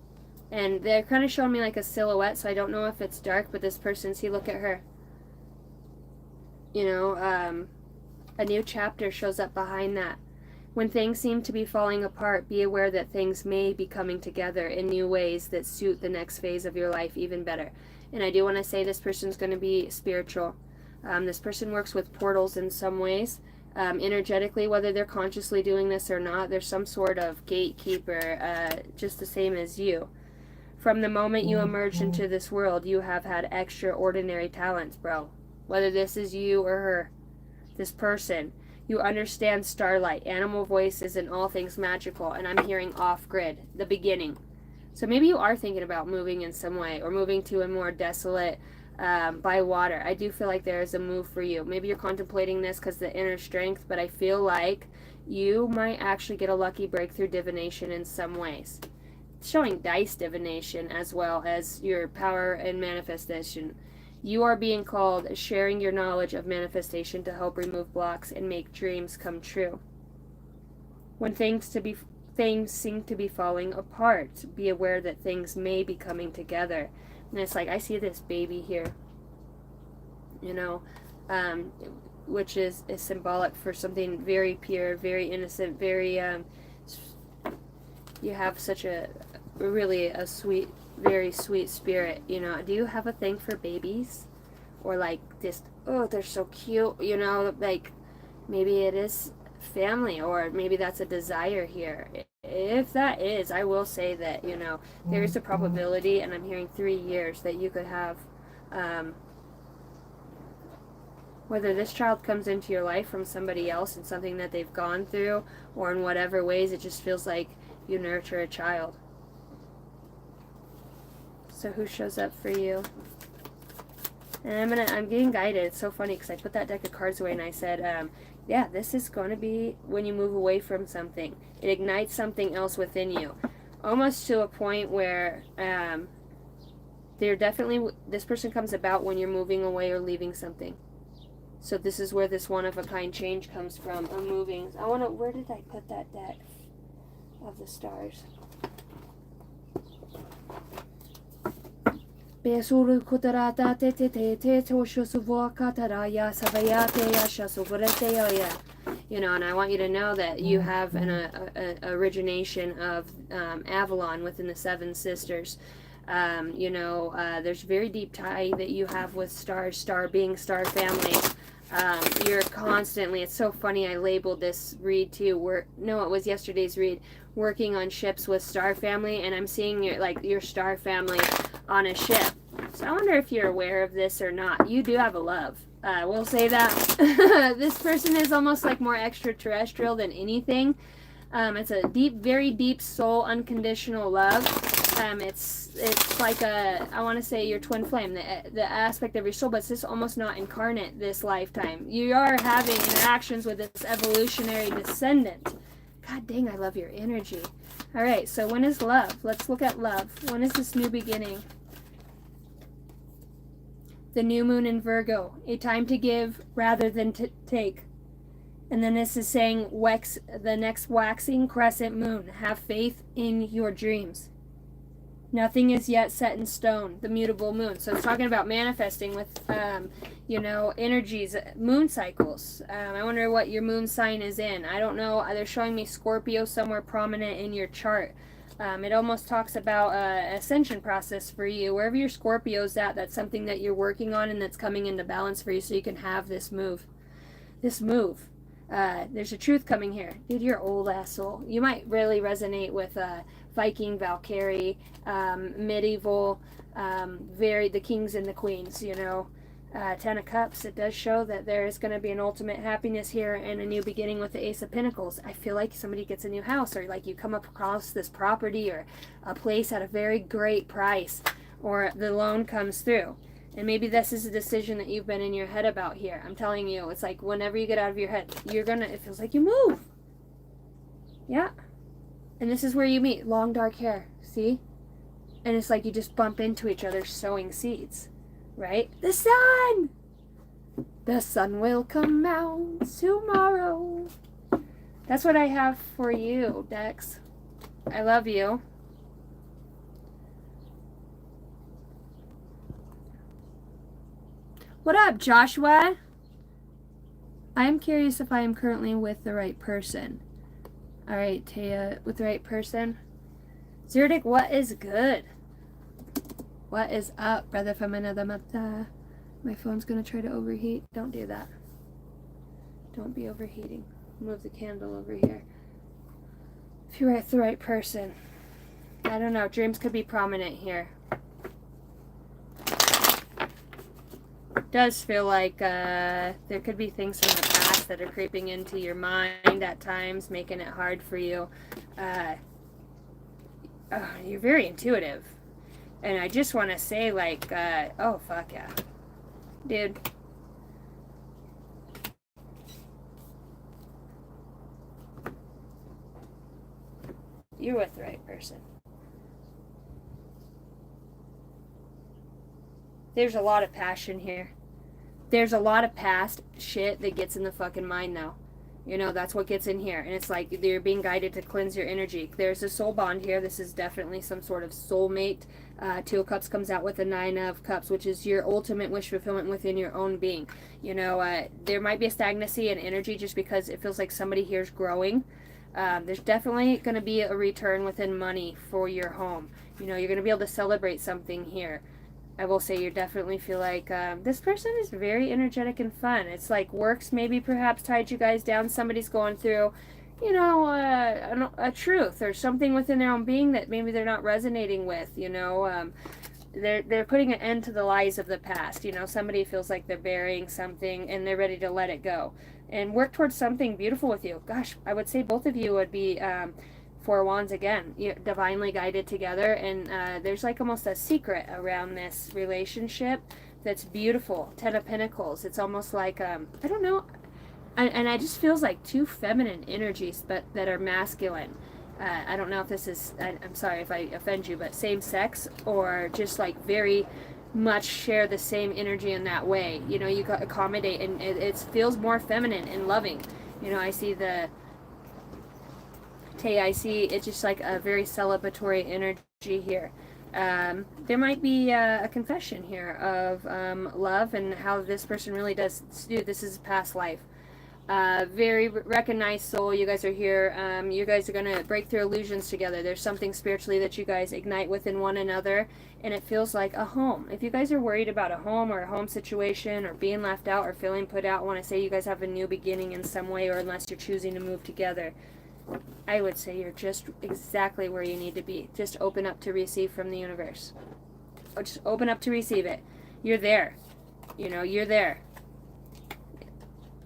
And they're kind of showing me like a silhouette, so I don't know if it's dark, but this person, see, look at her. A new chapter shows up behind that. When things seem to be falling apart, be aware that things may be coming together in new ways that suit the next phase of your life even better. And I do want to say this person's going to be spiritual. This person works with portals in some ways. Energetically, whether they're consciously doing this or not, there's some sort of gatekeeper, just the same as you. From the moment you emerged into this world, you have had extraordinary talents, bro. Whether this is you or her, this person You understand starlight, animal voices, and all things magical. And I'm hearing off-grid, the beginning. So maybe you are thinking about moving in some way, or moving to a more desolate, by water. I do feel like there is a move for you. Maybe you're contemplating this because the inner strength, but I feel like you might actually get a lucky breakthrough divination in some ways. It's showing dice divination as well as your power and manifestation. You are being called, sharing your knowledge of manifestation to help remove blocks and make dreams come true. When things seem to be falling apart, be aware that things may be coming together. And it's like, I see this baby here, you know, which is symbolic for something very pure, very innocent, very, you have such a sweet, very sweet spirit, you know. Do you have a thing for babies? Or like just, oh, they're so cute, you know, like maybe it is family, or maybe that's a desire here. If that is, I will say that, you know, there's a probability, and I'm hearing 3 years, that you could have, whether this child comes into your life from somebody else and something that they've gone through, or in whatever ways, it just feels like you nurture a child. So who shows up for you? And I'm getting guided. It's so funny because I put that deck of cards away and I said, yeah, this is going to be when you move away from something. It ignites something else within you. Almost to a point where this person comes about when you're moving away or leaving something. So this is where this one-of-a-kind change comes from. I'm moving. Where did I put that deck of the stars? You know, and I want you to know that you have an origination of Avalon within the Seven Sisters. You know, there's a very deep tie that you have with stars, star being star family. You're constantly, it's so funny, I labeled this read too, it was yesterday's read, working on ships with star family, and I'm seeing your star family on a ship. So I wonder if you're aware of this or not. You do have a love. We'll say that. This person is almost like more extraterrestrial than anything. It's a deep, very deep soul, unconditional love. It's like I want to say your twin flame, the aspect of your soul, but it's just almost not incarnate this lifetime. You are having interactions with this evolutionary descendant. God dang, I love your energy. All right, so when is love? Let's look at love. When is this new beginning? The new moon in Virgo, a time to give rather than to take. And then this is saying the next waxing crescent moon. Have faith in your dreams. Nothing is yet set in stone. The mutable moon. So it's talking about manifesting with, you know, energies, moon cycles. I wonder what your moon sign is in. I don't know. They're showing me Scorpio somewhere prominent in your chart. It almost talks about ascension process for you. Wherever your Scorpio's at, that's something that you're working on and that's coming into balance for you so you can have this move. There's a truth coming here. Dude, you're old ass soul. You might really resonate with Viking, Valkyrie, medieval, the kings and the queens, you know. Ten of Cups, it does show that there is going to be an ultimate happiness here and a new beginning with the Ace of Pentacles. I feel like somebody gets a new house, or like you come up across this property or a place at a very great price, or the loan comes through. And maybe this is a decision that you've been in your head about here. I'm telling you, it's like whenever you get out of your head, it feels like you move. Yeah. And this is where you meet. Long dark hair. See? And it's like you just bump into each other sowing seeds. Right? The sun! The sun will come out tomorrow. That's what I have for you, Dex. I love you. What up, Joshua? I am curious if I am currently with the right person. Alright, Taya, with the right person. Zyrtic, what is good? What is up, brother from another mother? My phone's gonna try to overheat. Don't do that. Don't be overheating. Move the candle over here. If you're with the right person. I don't know. Dreams could be prominent here. does feel like there could be things from the past that are creeping into your mind at times, making it hard for you. Uh, you're very intuitive. And I just want to say, like, oh, fuck yeah. Dude. You're with the right person. There's a lot of passion here. There's a lot of past shit that gets in the fucking mind now. You know, that's what gets in here. And it's like you're being guided to cleanse your energy. There's a soul bond here. This is definitely some sort of soulmate. Two of Cups comes out with a Nine of Cups, which is your ultimate wish fulfillment within your own being. You know, there might be a stagnancy in energy just because it feels like somebody here is growing. There's definitely going to be a return within money for your home. You know, you're going to be able to celebrate something here. I will say you definitely feel like this person is very energetic and fun. It's like works maybe perhaps tied you guys down. Somebody's going through, you know, a truth or something within their own being that maybe they're not resonating with. You know, they're putting an end to the lies of the past. You know, somebody feels like they're burying something and they're ready to let it go and work towards something beautiful with you. Gosh, I would say both of you would be Four Wands again, divinely guided together, and there's like almost a secret around this relationship that's beautiful. Ten of Pentacles. It's almost like I don't know, and I just feels like two feminine energies, but that are masculine. I don't know if this is. I'm sorry if I offend you, but same sex or just like very much share the same energy in that way. You know, you accommodate, and it feels more feminine and loving. You know, I see the. I see it's just like a very celebratory energy here. There might be a confession here of love and how this person really does do. This is past life. Very recognized soul. You guys are here. You guys are going to break through illusions together. There's something spiritually that you guys ignite within one another, and it feels like a home. If you guys are worried about a home or a home situation or being left out or feeling put out, I want to say you guys have a new beginning in some way, or unless you're choosing to move together. I would say you're just exactly where you need to be. Just open up to receive from the universe. Or just open up to receive it. You're there. You know, you're there.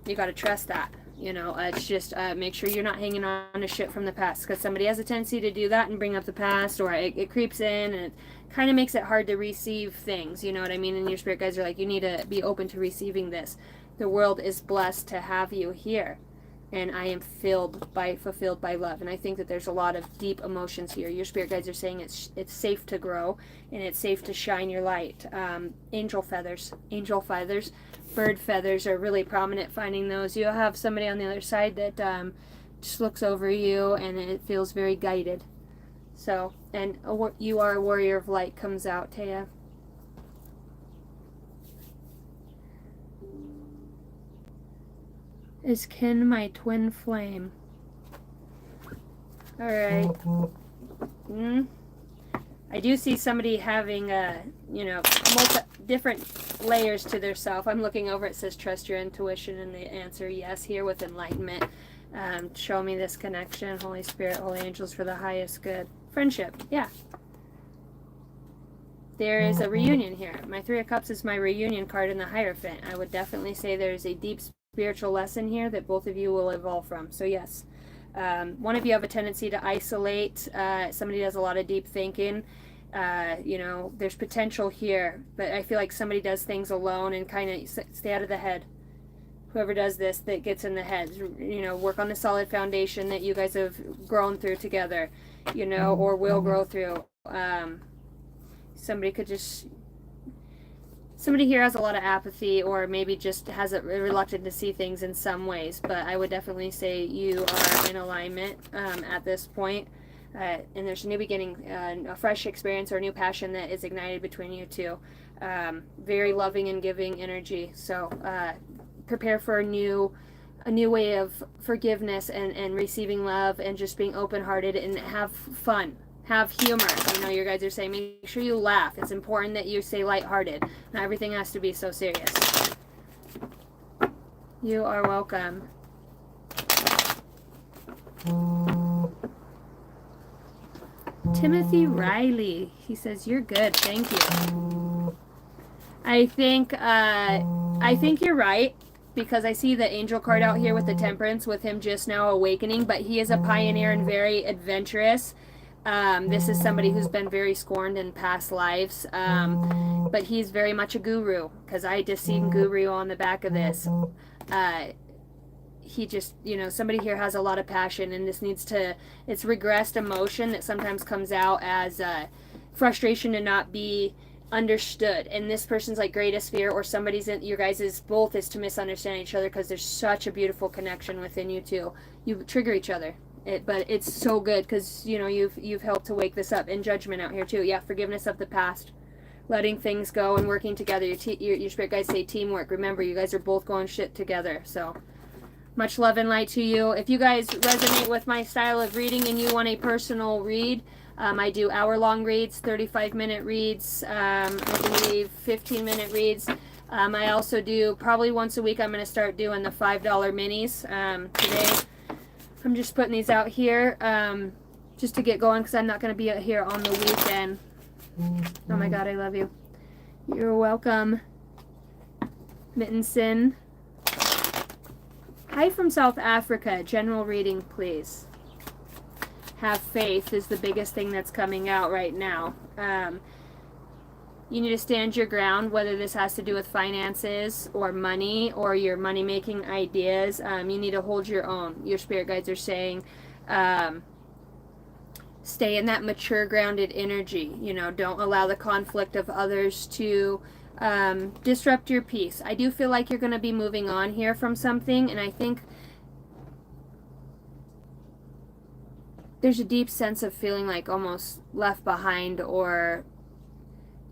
You got to trust that. You know, it's just make sure you're not hanging on to shit from the past, because somebody has a tendency to do that and bring up the past, or it creeps in and it kind of makes it hard to receive things. You know what I mean? And your spirit guides are like, you need to be open to receiving this. The world is blessed to have you here. And I am fulfilled by love. And I think that there's a lot of deep emotions here. Your spirit guides are saying it's safe to grow and it's safe to shine your light. Angel feathers, bird feathers are really prominent. Finding those, you'll have somebody on the other side that just looks over you, and it feels very guided. So, and you are a warrior of light comes out, Taya. Is kin my twin flame? Alright. I do see somebody having, you know, different layers to their self. I'm looking over, it says trust your intuition, and the answer yes here with enlightenment. Show me this connection. Holy Spirit, holy angels for the highest good. Friendship, yeah. There is a reunion here. My Three of Cups is my reunion card in the Hierophant. I would definitely say there's a deep spiritual lesson here that both of you will evolve from. So yes, one of you have a tendency to isolate. Somebody does a lot of deep thinking. You know, there's potential here, but I feel like somebody does things alone and kind of stay out of the head. Whoever does this, that gets in the head, you know, work on the solid foundation that you guys have grown through together, you know, or will grow through. Somebody here has a lot of apathy, or maybe just has a reluctant to see things in some ways, but I would definitely say you are in alignment at this point, and there's a new beginning, a fresh experience or a new passion that is ignited between you two. Very loving and giving energy, so prepare for a new way of forgiveness and receiving love, and just being open-hearted and have fun. Have humor. You know, your guys are saying make sure you laugh. It's important that you stay lighthearted. Not everything has to be so serious. You are welcome. Timothy Riley. He says, you're good. Thank you. I think you're right, because I see the angel card out here with the temperance, with him just now awakening, but he is a pioneer and very adventurous. This is somebody who's been very scorned in past lives, but he's very much a guru, because I just seen guru on the back of this. He just, somebody here has a lot of passion, and this needs to, it's regressed emotion that sometimes comes out as frustration to not be understood. And this person's like greatest fear, or somebody's in your guys' both, is to misunderstand each other, because there's such a beautiful connection within you two. You trigger each other. But it's so good, because you've helped to wake this up. And judgment out here too. Yeah, forgiveness of the past, letting things go and working together. Your spirit guides say teamwork. Remember, you guys are both going shit together. So much love and light to you. If you guys resonate with my style of reading and you want a personal read, I do hour-long reads, 35-minute reads, I believe 15-minute reads. I also do, probably once a week, I'm going to start doing the $5 minis. Today, I'm just putting these out here just to get going, because I'm not going to be out here on the weekend. Oh my God, I love you. You're welcome. Mittenson. Hi from South Africa. General reading, please. Have faith is the biggest thing that's coming out right now. You need to stand your ground, whether this has to do with finances or money or your money-making ideas. You need to hold your own. Your spirit guides are saying stay in that mature, grounded energy. Don't allow the conflict of others to disrupt your peace. I do feel like you're going to be moving on here from something, and I think there's a deep sense of feeling like almost left behind, or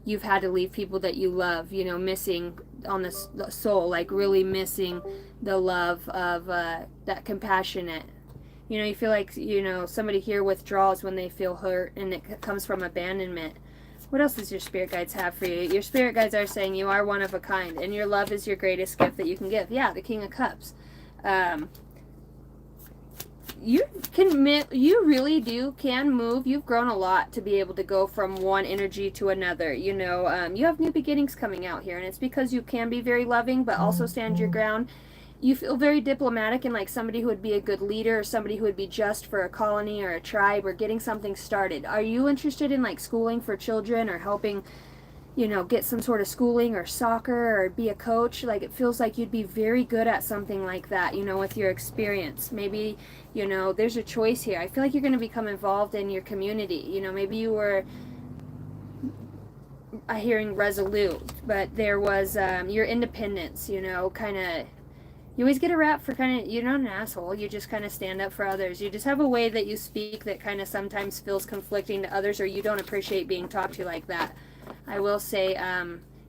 you've had to leave people that you love, missing on the soul, like really missing the love of that compassionate. You feel like, somebody here withdraws when they feel hurt, and it comes from abandonment. What else does your spirit guides have for you? Your spirit guides are saying you are one of a kind, and your love is your greatest gift that you can give. Yeah, the King of Cups. You really can move. You've grown a lot to be able to go from one energy to another. You have new beginnings coming out here, and it's because you can be very loving, but also stand your ground. You feel very diplomatic and like somebody who would be a good leader, or somebody who would be just for a colony or a tribe, or getting something started. Are you interested in like schooling for children, or helping, get some sort of schooling, or soccer, or be a coach? Like, it feels like you'd be very good at something like that, with your experience. Maybe, there's a choice here. I feel like you're going to become involved in your community. Maybe you were hearing resolute, but there was your independence, kind of. You always get a rap for you're not an asshole, you just kind of stand up for others. You just have a way that you speak that kind of sometimes feels conflicting to others, or you don't appreciate being talked to like that. I will say,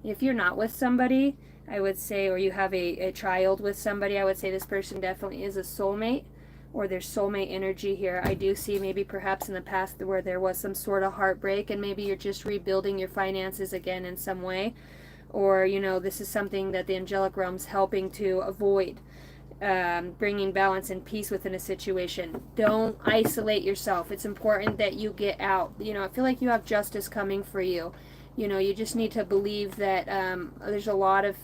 if you're not with somebody, I would say, or you have a child with somebody, I would say this person definitely is a soulmate, or there's soulmate energy here. I do see maybe perhaps in the past where there was some sort of heartbreak, and maybe you're just rebuilding your finances again in some way. Or, this is something that the angelic realm's helping to avoid, bringing balance and peace within a situation. Don't isolate yourself. It's important that you get out. I feel like you have justice coming for you. You just need to believe that there's a lot of,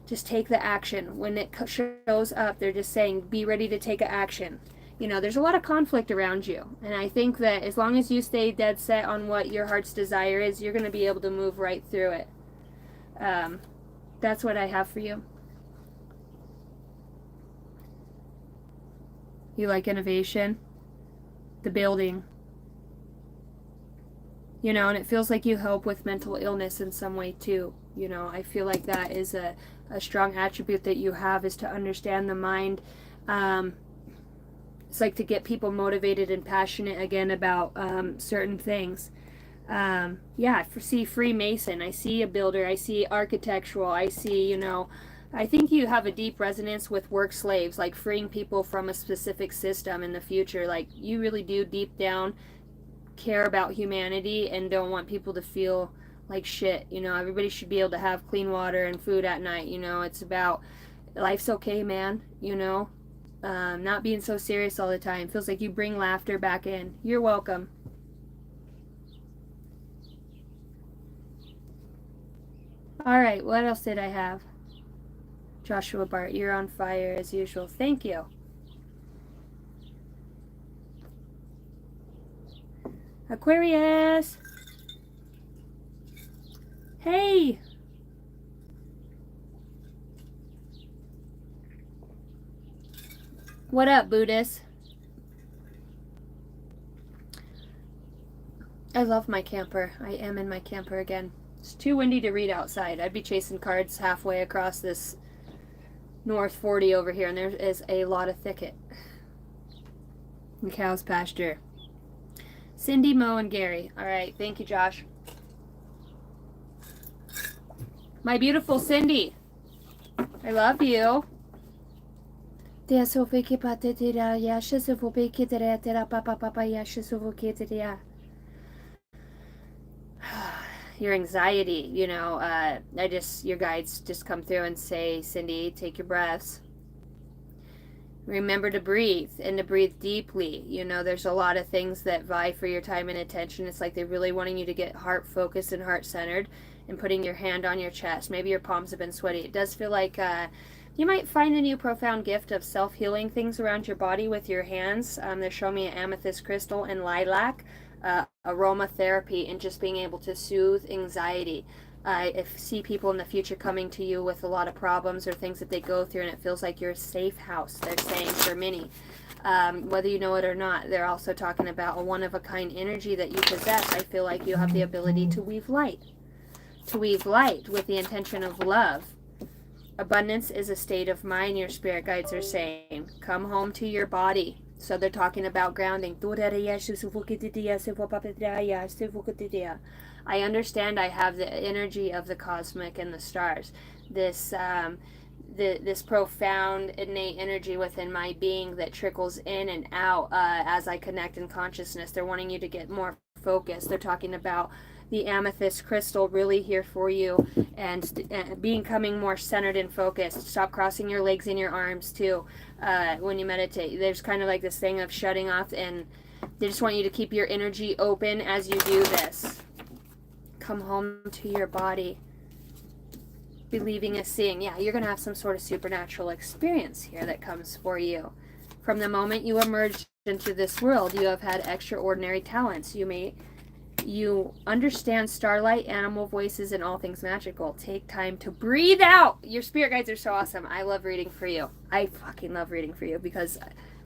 just take the action. When it shows up, they're just saying, be ready to take action. There's a lot of conflict around you. And I think that as long as you stay dead set on what your heart's desire is, you're going to be able to move right through it. That's what I have for you. You like innovation, the building, and it feels like you help with mental illness in some way too. I feel like that is a strong attribute that you have, is to understand the mind. It's like to get people motivated and passionate again about certain things. I see Freemason, I see a builder, I see architectural, I see, I think you have a deep resonance with work slaves, like freeing people from a specific system in the future. Like, you really do deep down care about humanity and don't want people to feel like shit. Everybody should be able to have clean water and food at night. It's about life's okay, man. Not being so serious all the time. Feels like you bring laughter back in. You're welcome. All right, what else did I have? Joshua Bart, you're on fire as usual. Thank you. Aquarius. Hey. What up, Buddhist? I love my camper. I am in my camper again. It's too windy to read outside. I'd be chasing cards halfway across this North 40 over here, and there is a lot of thicket. The cow's pasture. Cindy, Mo, and Gary. All right, thank you, Josh. My beautiful Cindy. I love you. Your anxiety, you know, your guides just come through and say, Cindy, take your breaths. Remember to breathe and to breathe deeply. You know, there's a lot of things that vie for your time and attention. It's like they're really wanting you to get heart focused and heart centered and putting your hand on your chest. Maybe your palms have been sweaty. It does feel like you might find a new profound gift of self-healing things around your body with your hands. They're showing me an amethyst crystal and lilac, aromatherapy, and just being able to soothe anxiety. I see people in the future coming to you with a lot of problems or things that they go through, and it feels like you're a safe house, they're saying, for many. Whether you know it or not, they're also talking about a one-of-a-kind energy that you possess. I feel like you have the ability to weave light with the intention of love. Abundance is a state of mind, your spirit guides are saying. Come home to your body. So they're talking about grounding. I understand I have the energy of the cosmic and the stars. This profound innate energy within my being that trickles in and out as I connect in consciousness. They're wanting you to get more focused. They're talking about the amethyst crystal really here for you, and becoming more centered and focused. Stop crossing your legs and your arms too when you meditate. There's kind of like this thing of shutting off, and they just want you to keep your energy open as you do this. Come home to your body. Believing is seeing. Yeah, you're going to have some sort of supernatural experience here that comes for you. From the moment you emerged into this world, you have had extraordinary talents. You understand starlight, animal voices, and all things magical. Take time to breathe out. Your spirit guides are so awesome. I love reading for you. I fucking love reading for you because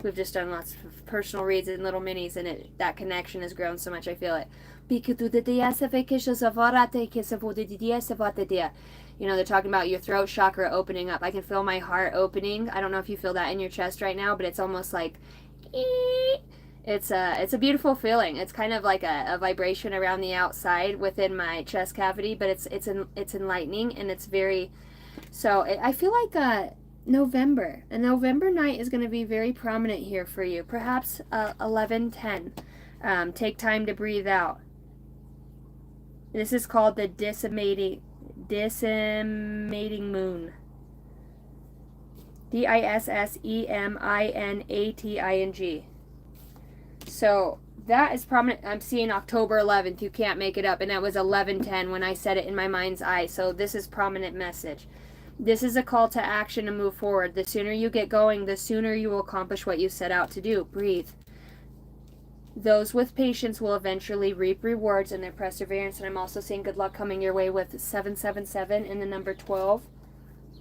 we've just done lots of personal reads and little minis, and that connection has grown so much. I feel it. You know, they're talking about your throat chakra opening up. I can feel my heart opening. I don't know if you feel that in your chest right now, but it's almost like... It's a beautiful feeling. It's kind of like a vibration around the outside within my chest cavity, but it's enlightening, and it's very... So I feel like a November night is going to be very prominent here for you. Perhaps 11:10. Take time to breathe out. This is called the decimating moon. DISSEMINATING. So that is prominent. I'm seeing October 11th. You can't make it up. And that was 11:10 when I said it in my mind's eye. So this is prominent message. This is a call to action to move forward. The sooner you get going, the sooner you will accomplish what you set out to do. Breathe. Those with patience will eventually reap rewards in their perseverance. And I'm also seeing good luck coming your way with 777 and the number 12,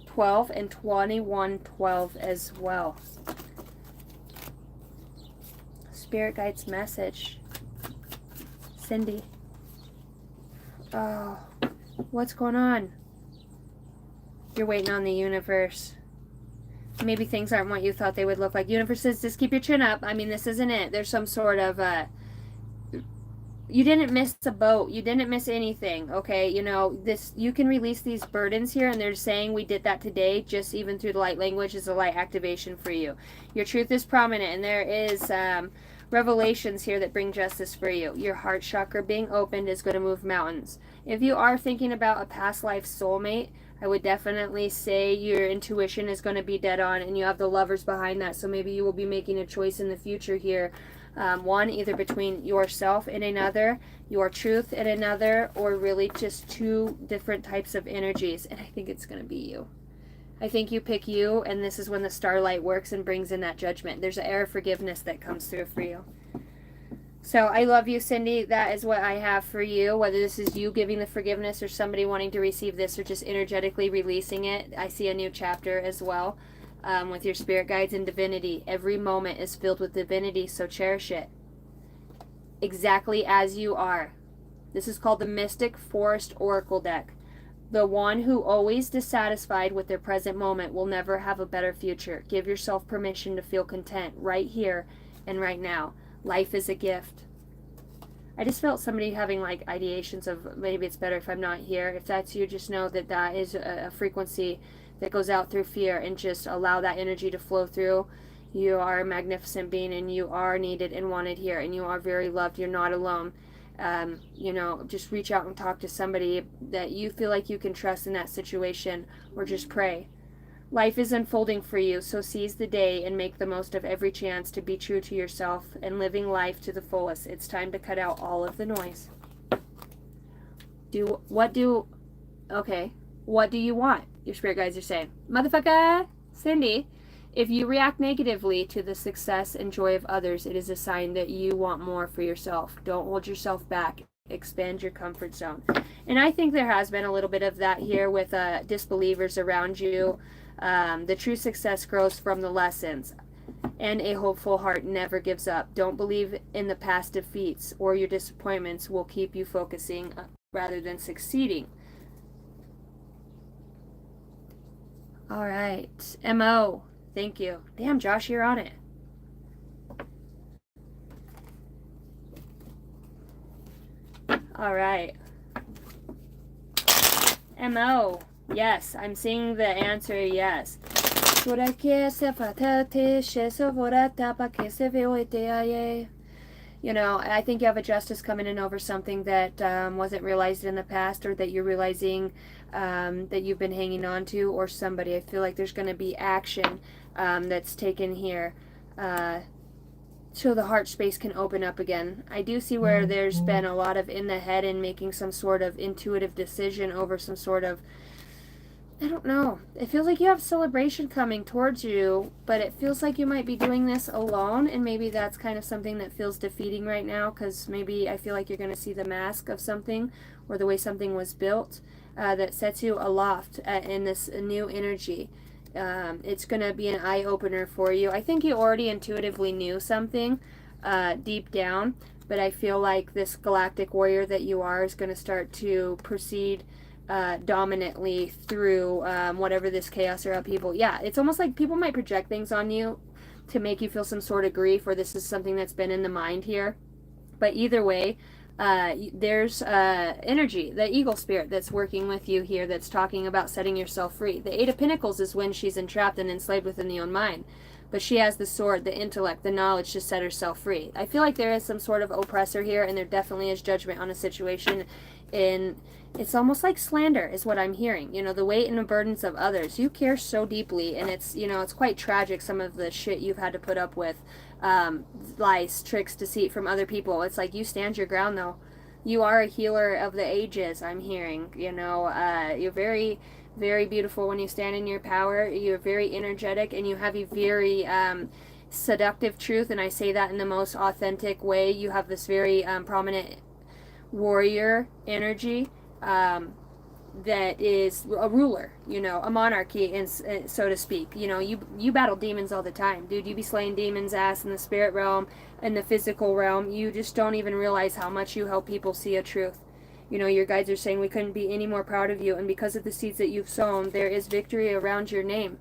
12, and 2112 as well. Spirit guides message. Cindy. Oh, what's going on? You're waiting on the universe. Maybe things aren't what you thought they would look like. Universe says, just keep your chin up. I mean, this isn't it. There's some sort of you didn't miss a boat. You didn't miss anything. Okay, you know, you can release these burdens here, and they're saying we did that today, just even through the light language is a light activation for you. Your truth is prominent, and there is revelations here that bring justice for you. Your heart chakra being opened is going to move mountains. If you are thinking about a past life soulmate, I would definitely say your intuition is going to be dead on, and you have the lovers behind that. So maybe you will be making a choice in the future here One, either between yourself and another, your truth and another, or really just two different types of energies. And I think it's going to be you. I think you pick you, and this is when the starlight works and brings in that judgment. There's an air of forgiveness that comes through for you. So I love you, Cindy. That is what I have for you. Whether this is you giving the forgiveness or somebody wanting to receive this or just energetically releasing it, I see a new chapter as well with your spirit guides and divinity. Every moment is filled with divinity, so cherish it. Exactly as you are. This is called the Mystic Forest Oracle deck. The one who always dissatisfied with their present moment will never have a better future. Give yourself permission to feel content right here and right now. Life is a gift. I just felt somebody having like ideations of maybe it's better if I'm not here. If that's you, just know that that is a frequency that goes out through fear, and just allow that energy to flow through. You are a magnificent being, and you are needed and wanted here, and you are very loved. You're not alone. Just reach out and talk to somebody that you feel like you can trust in that situation, or just pray. Life is unfolding for you, so seize the day and make the most of every chance to be true to yourself and living life to the fullest. It's time to cut out all of the noise. What do you want? Your spirit guides are saying, motherfucker, Cindy, if you react negatively to the success and joy of others, it is a sign that you want more for yourself. Don't hold yourself back. Expand your comfort zone. And I think there has been a little bit of that here with disbelievers around you. The true success grows from the lessons, and a hopeful heart never gives up. Don't believe in the past defeats, or your disappointments will keep you focusing rather than succeeding. All right, MO, thank you. Damn, Josh, you're on it. All right. MO, yes, I'm seeing the answer, yes. You know, I think you have a justice coming in over something that wasn't realized in the past, or that you're realizing that you've been hanging on to, or somebody. I feel like there's going to be action that's taken here so the heart space can open up again. I do see where there's been a lot of in the head and making some sort of intuitive decision over some sort of, I don't know. It feels like you have celebration coming towards you, but it feels like you might be doing this alone, and maybe that's kind of something that feels defeating right now, because maybe I feel like you're going to see the mask of something, or the way something was built, that sets you aloft in this new energy. It's going to be an eye-opener for you. I think you already intuitively knew something deep down, but I feel like this galactic warrior that you are is going to start to proceed dominantly through whatever this chaos or upheaval. Yeah, it's almost like people might project things on you to make you feel some sort of grief, or this is something that's been in the mind here. But either way, there's energy, the eagle spirit that's working with you here, that's talking about setting yourself free. The Eight of Pentacles is when she's entrapped and enslaved within the own mind, but she has the sword, the intellect, the knowledge to set herself free. I feel like there is some sort of oppressor here, and there definitely is judgment on a situation. And it's almost like slander is what I'm hearing. You know, the weight and the burdens of others. You care so deeply, and it's, you know, it's quite tragic, some of the shit you've had to put up with. Lies, tricks, deceit from other people. It's like you stand your ground, though. You are a healer of the ages, I'm hearing. You know, you're very, very beautiful when you stand in your power. You're very energetic, and you have a very seductive truth, and I say that in the most authentic way. You have this very prominent warrior energy that is a ruler, you know, a monarchy, and so to speak. You know, you battle demons all the time, dude. You be slaying demons ass in the spirit realm, in the physical realm. You just don't even realize how much you help people see a truth. You know, your guides are saying we couldn't be any more proud of you, and because of the seeds that you've sown, there is victory around your name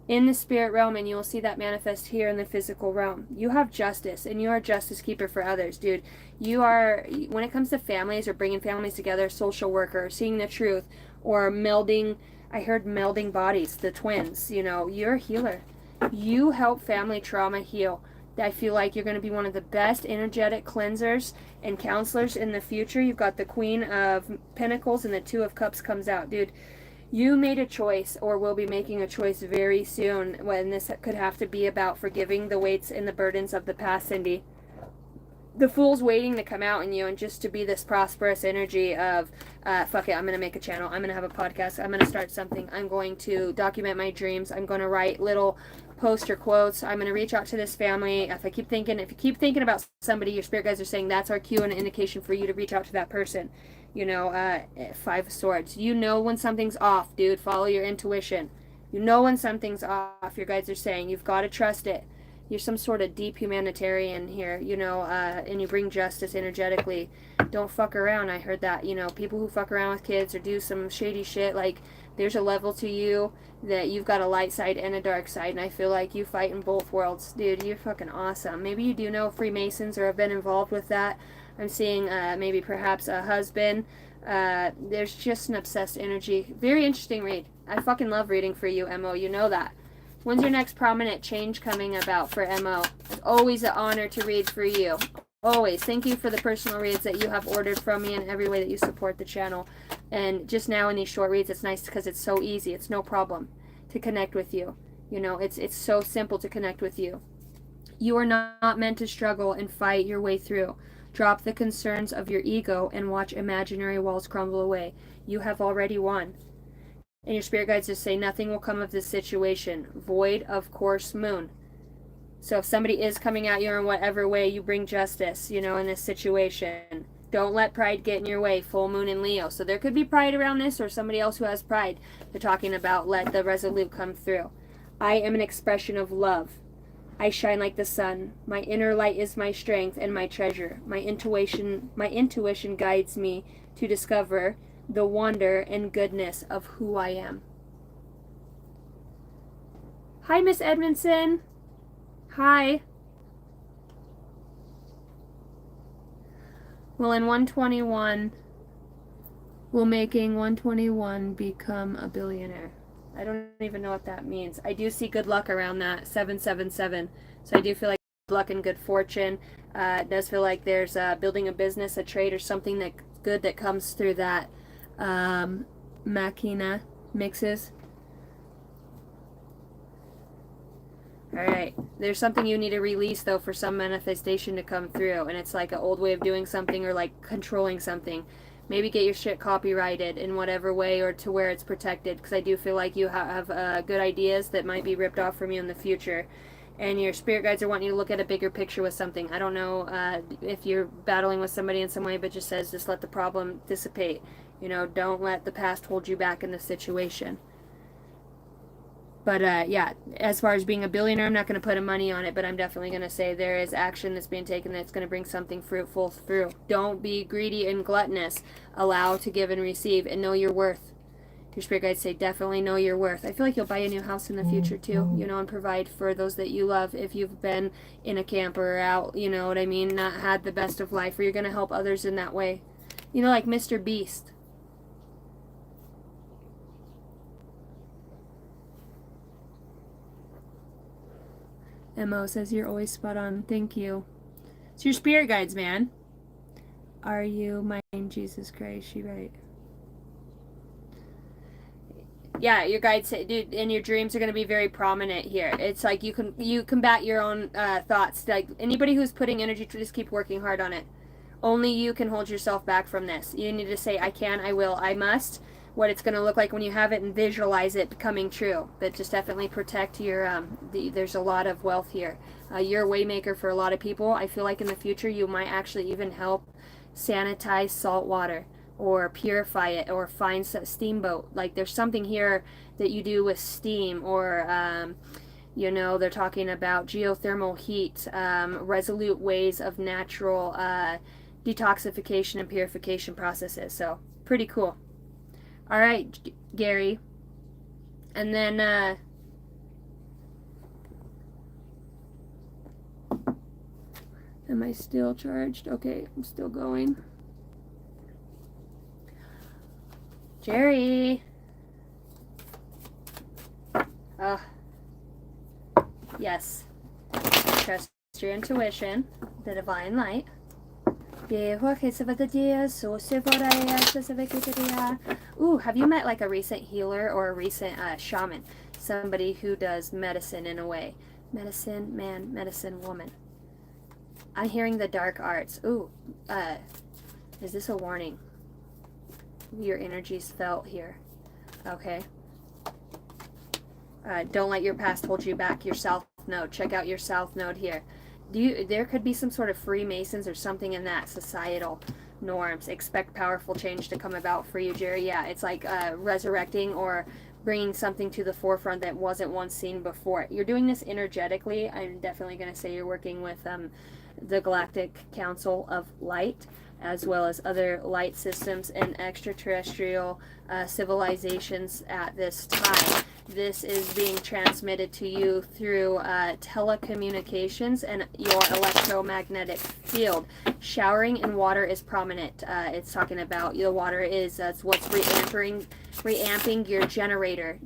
in the spirit realm, and you will see that manifest here in the physical realm. You have justice, and you are a justice keeper for others, dude. You are, when it comes to families or bringing families together, social worker, seeing the truth, or melding, I heard melding bodies, the twins, you know, you're a healer. You help family trauma heal. I feel like you're going to be one of the best energetic cleansers and counselors in the future. You've got the Queen of Pentacles, and the Two of Cups comes out, dude. You made a choice, or will be making a choice very soon, when this could have to be about forgiving the weights and the burdens of the past, Cindy. the Fool's waiting to come out in you, and just to be this prosperous energy of, fuck it, I'm going to make a channel, I'm going to have a podcast, I'm going to start something, I'm going to document my dreams, I'm going to write little poster quotes, I'm going to reach out to this family. If you keep thinking about somebody, your spirit guides are saying that's our cue and an indication for you to reach out to that person. You know, Five of Swords. You know when something's off, dude. Follow your intuition. You know when something's off. Your guides are saying you've got to trust it. You're some sort of deep humanitarian here, you know, and you bring justice energetically. Don't fuck around. I heard that, you know, people who fuck around with kids or do some shady shit, like, there's a level to you that you've got a light side and a dark side, and I feel like you fight in both worlds. Dude, you're fucking awesome. Maybe you do know Freemasons or have been involved with that. I'm seeing maybe perhaps a husband. There's just an obsessed energy. Very interesting read. I fucking love reading for you, Mo. You know that. When's your next prominent change coming about for Mo? It's always an honor to read for you. Always. Thank you for the personal reads that you have ordered from me and every way that you support the channel. And just now in these short reads, it's nice because it's so easy. It's no problem to connect with you. You know, it's so simple to connect with you. You are not meant to struggle and fight your way through. Drop the concerns of your ego and watch imaginary walls crumble away. You have already won. And your spirit guides just say nothing will come of this situation. Void of course moon. So if somebody is coming at you in whatever way, you bring justice, you know, in this situation. Don't let pride get in your way. Full moon in Leo. So there could be pride around this, or somebody else who has pride. They're talking about let the resolute come through. I am an expression of love. I shine like the sun. My inner light is my strength and my treasure. My intuition guides me to discover the wonder and goodness of who I am. Hi, Miss Edmondson. Hi. Well, in 121, will making 121 become a billionaire? I don't even know what that means. I do see good luck around that, 777. So I do feel like good luck and good fortune. It does feel like there's building a business, a trade, or something that good that comes through that machina mixes. Alright, there's something you need to release though for some manifestation to come through, and it's like an old way of doing something or like controlling something. Maybe get your shit copyrighted in whatever way or to where it's protected, because I do feel like you have good ideas that might be ripped off from you in the future. And your spirit guides are wanting you to look at a bigger picture with something. I don't know if you're battling with somebody in some way, but just says just let the problem dissipate. You know, don't let the past hold you back in the situation. But yeah, as far as being a billionaire, I'm not going to put a money on it, but I'm definitely going to say there is action that's being taken that's going to bring something fruitful through. Don't be greedy and gluttonous. Allow to give and receive, and know your worth. Your spirit guides say definitely know your worth. I feel like you'll buy a new house in the future too, you know, and provide for those that you love. If you've been in a camp or out, you know what I mean, not had the best of life, or you're going to help others in that way. You know, like Mr. Beast. Mo says you're always spot on. Thank you. It's your spirit guides, man. Are you my Jesus Christ? She right. Yeah, your guides say, dude, and your dreams are going to be very prominent here. It's like you combat your own thoughts. Like anybody who's putting energy to just keep working hard on it. Only you can hold yourself back from this. You need to say, I can, I will, I must. What it's going to look like when you have it and visualize it becoming true. But just definitely protect your, there's a lot of wealth here. You're a waymaker for a lot of people. I feel like in the future you might actually even help sanitize salt water or purify it or find a steamboat. Like there's something here that you do with steam or, you know, they're talking about geothermal heat, resolute ways of natural detoxification and purification processes. So pretty cool. All right, Gary. And then, am I still charged? Okay, I'm still going. Jerry. Yes. Trust your intuition, the divine light. Ooh, have you met like a recent healer or a recent shaman? Somebody who does medicine in a way. Medicine man, medicine woman. I'm hearing the dark arts. Ooh, is this a warning? Your energy's felt here. Okay. Don't let your past hold you back. Your south node. Check out your south node here. There could be some sort of Freemasons or something in that societal norms. Expect powerful change to come about for you, Jerry. Yeah, it's like resurrecting or bringing something to the forefront that wasn't once seen before. You're doing this energetically. I'm definitely going to say you're working with the Galactic Council of Light, as well as other light systems and extraterrestrial civilizations at this time. This is being transmitted to you through telecommunications and your electromagnetic field. Showering in water is prominent. It's talking about the water is what's reamping your generator,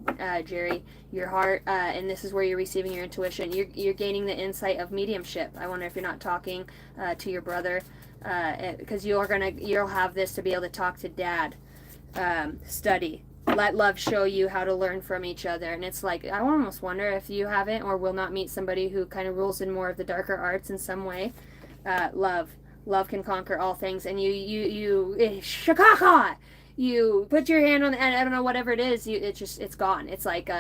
Jerry, your heart, and this is where you're receiving your intuition. You're gaining the insight of mediumship. I wonder if you're not talking to your brother, because you'll have this to be able to talk to Dad. Study. Let love show you how to learn from each other. And it's like, I almost wonder if you haven't or will not meet somebody who kind of rules in more of the darker arts in some way. Love can conquer all things. And shakaka, you put your hand on, and I don't know, whatever it is, it's gone. It's like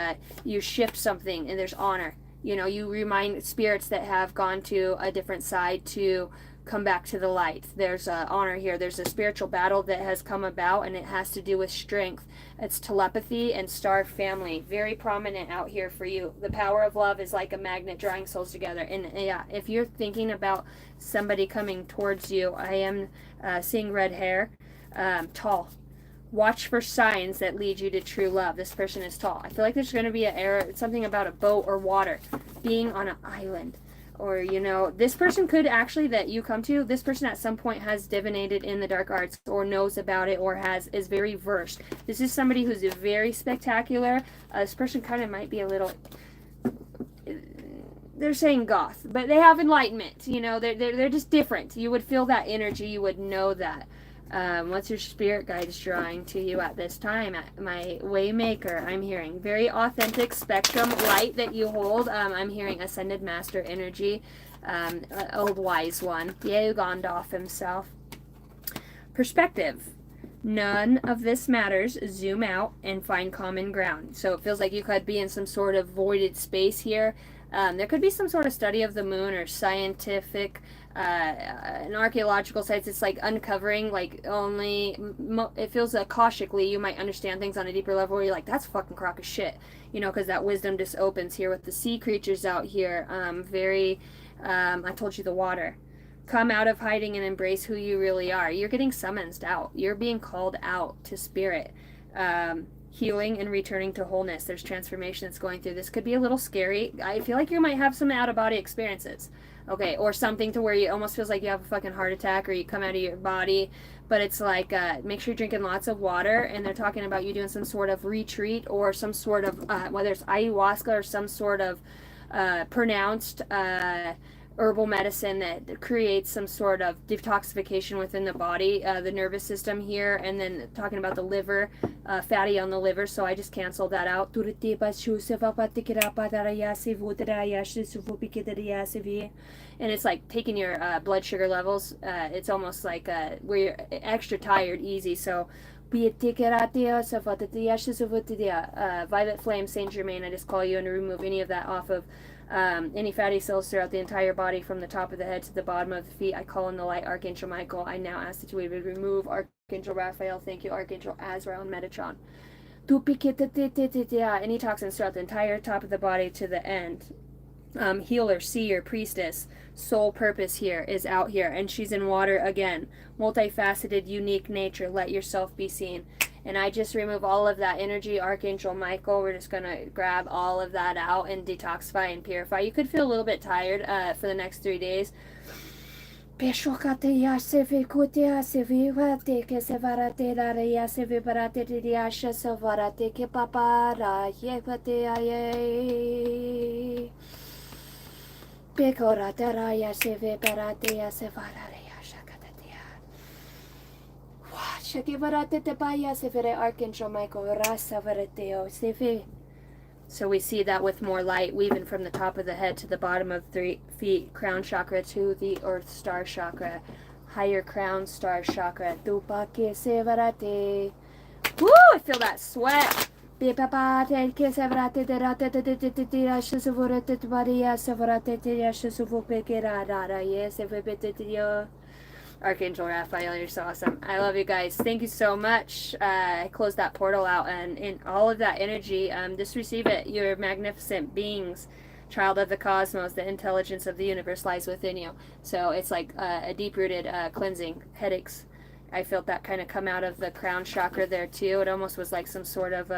you shift something and there's honor. You remind spirits that have gone to a different side to come back to the light. There's honor here. There's a spiritual battle that has come about, and it has to do with strength. It's telepathy and star family. Very prominent out here for you. The power of love is like a magnet drawing souls together. And yeah, if you're thinking about somebody coming towards you, I am seeing red hair, tall. Watch for signs that lead you to true love. This person is tall. I feel like there's going to be something about a boat or water, being on an island. Or, this person could actually, that you come to, this person at some point has divinated in the dark arts or knows about it or is very versed. This is somebody who's very spectacular. This person kind of might be a little, they're saying goth, but they have enlightenment. They're just different. You would feel that energy. You would know that. What's your spirit guides drawing to you at this time? My Waymaker, I'm hearing very authentic spectrum light that you hold. I'm hearing Ascended Master energy, old wise one. Yea, Gandalf himself. Perspective. None of this matters. Zoom out and find common ground. So it feels like you could be in some sort of voided space here. There could be some sort of study of the moon or scientific and archaeological sites. It's like uncovering, like it feels cautiously you might understand things on a deeper level where you're like, that's fucking crock of shit, because that wisdom just opens here with the sea creatures out here. I told you the water. Come out of hiding and embrace who you really are. You're getting summoned out. You're being called out to spirit. Healing and returning to wholeness. There's transformation that's going through. This could be a little scary. I feel like you might have some out-of-body experiences. Okay, or something to where you almost feels like you have a fucking heart attack or you come out of your body. But it's like, make sure you're drinking lots of water. And they're talking about you doing some sort of retreat or some sort of, whether it's ayahuasca or some sort of pronounced herbal medicine that creates some sort of detoxification within the body, the nervous system here, and then talking about the liver, fatty on the liver, so I just canceled that out. And it's like taking your blood sugar levels. It's almost like where you're extra tired, easy, so Violet Flame, Saint Germain, I just call you and remove any of that off of any fatty cells throughout the entire body from the top of the head to the bottom of the feet. I call in the light Archangel Michael. I now ask that you would remove Archangel Raphael. Thank you, Archangel Azrael and Metatron. Any toxins throughout the entire top of the body to the end. Healer, seer, priestess, soul purpose here is out here, and she's in water again. Multifaceted, unique nature. Let yourself be seen. And I just remove all of that energy, Archangel Michael. We're just going to grab all of that out and detoxify and purify. You could feel a little bit tired for the next 3 days. Archangel Michael, Rasa Varateo, Sefe. So we see that with more light, weaving from the top of the head to the bottom of 3 feet, crown chakra to the earth star chakra, higher crown star chakra. Tupake sevarate. Woo! I feel that sweat. Archangel Raphael, you're so awesome. I love you guys. Thank you so much. I closed that portal out, and in all of that energy, just receive it. You're magnificent beings, child of the cosmos. The intelligence of the universe lies within you. So it's like a deep-rooted cleansing. Headaches, I felt that kind of come out of the crown chakra there too. It almost was like some sort of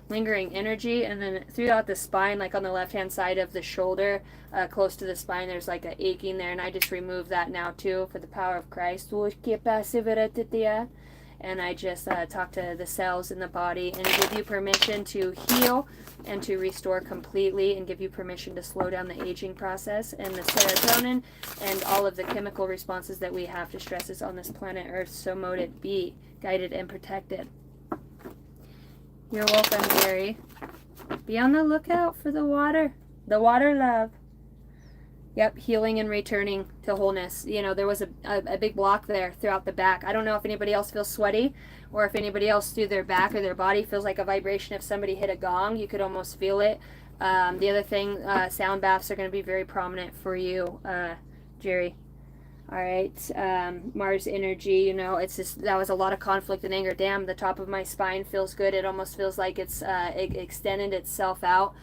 lingering energy, and then throughout the spine, like on the left hand side of the shoulder, close to the spine, there's like a aching there, and I just removed that now too for the power of Christ. And I just talk to the cells in the body and give you permission to heal and to restore completely, and give you permission to slow down the aging process and the serotonin and all of the chemical responses that we have to stresses on this planet Earth. So mote it be, guided and protected. You're welcome, Gary. Be on the lookout for the water love. Yep, healing and returning to wholeness. You know, there was a big block there throughout the back. I don't know if anybody else feels sweaty, or if anybody else through their back or their body feels like a vibration. If somebody hit a gong, you could almost feel it. The other thing, sound baths are going to be very prominent for you, Jerry. All right, Mars energy, you know, it's just, that was a lot of conflict and anger. Damn, the top of my spine feels good. It almost feels like it's extended itself out.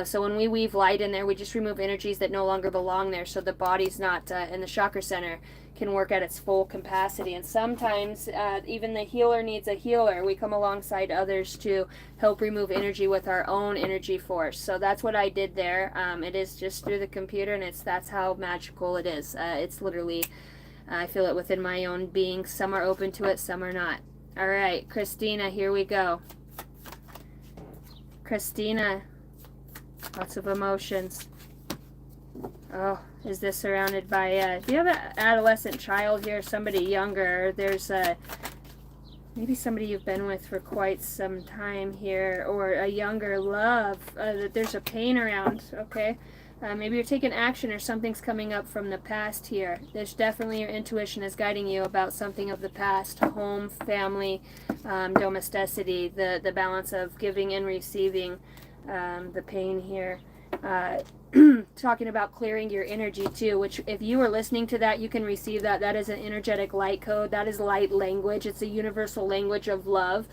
So when we weave light in there, we just remove energies that no longer belong there, so the body's not, and the chakra center can work at its full capacity. And sometimes even the healer needs a healer. We come alongside others to help remove energy with our own energy force. So that's what I did there. It is just through the computer, and that's how magical it is. It's literally, I feel it within my own being. Some are open to it, some are not. All right, Christina, here we go. Christina. Lots of emotions. Oh, is this surrounded by, do you have an adolescent child here, somebody younger? There's maybe somebody you've been with for quite some time here, or a younger love. There's a pain around, okay? Maybe you're taking action, or something's coming up from the past here. There's definitely, your intuition is guiding you about something of the past, home, family, domesticity, the balance of giving and receiving. The pain here, talking about clearing your energy too, which if you are listening to that, you can receive that. That is an energetic light code. That is light language. It's a universal language of love.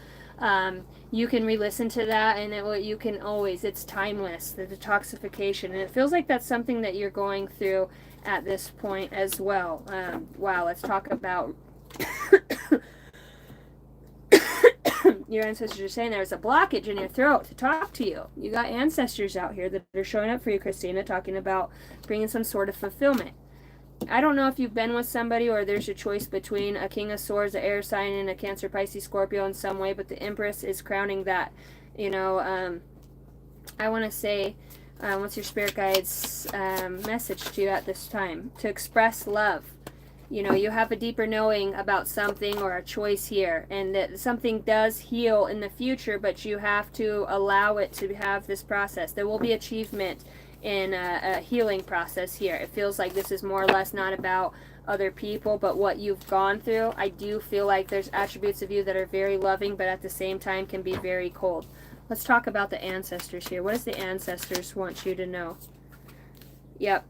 You can re-listen to that, and you can always, it's timeless, the detoxification, and it feels like that's something that you're going through at this point as well. Wow, let's talk about your ancestors are saying there's a blockage in your throat to talk to you. You got ancestors out here that are showing up for you, Christina, talking about bringing some sort of fulfillment. I don't know if you've been with somebody, or there's a choice between a King of Swords, an air sign, and a Cancer, Pisces, Scorpio in some way, but the Empress is crowning that. You know, I want to say, what's your spirit guide's message to you at this time? To express love. You know, you have a deeper knowing about something or a choice here, and that something does heal in the future, but you have to allow it to have this process. There will be achievement in a healing process here. It feels like this is more or less not about other people, but what you've gone through. I do feel like there's attributes of you that are very loving, but at the same time can be very cold. Let's talk about the ancestors here. What does the ancestors want you to know? Yep.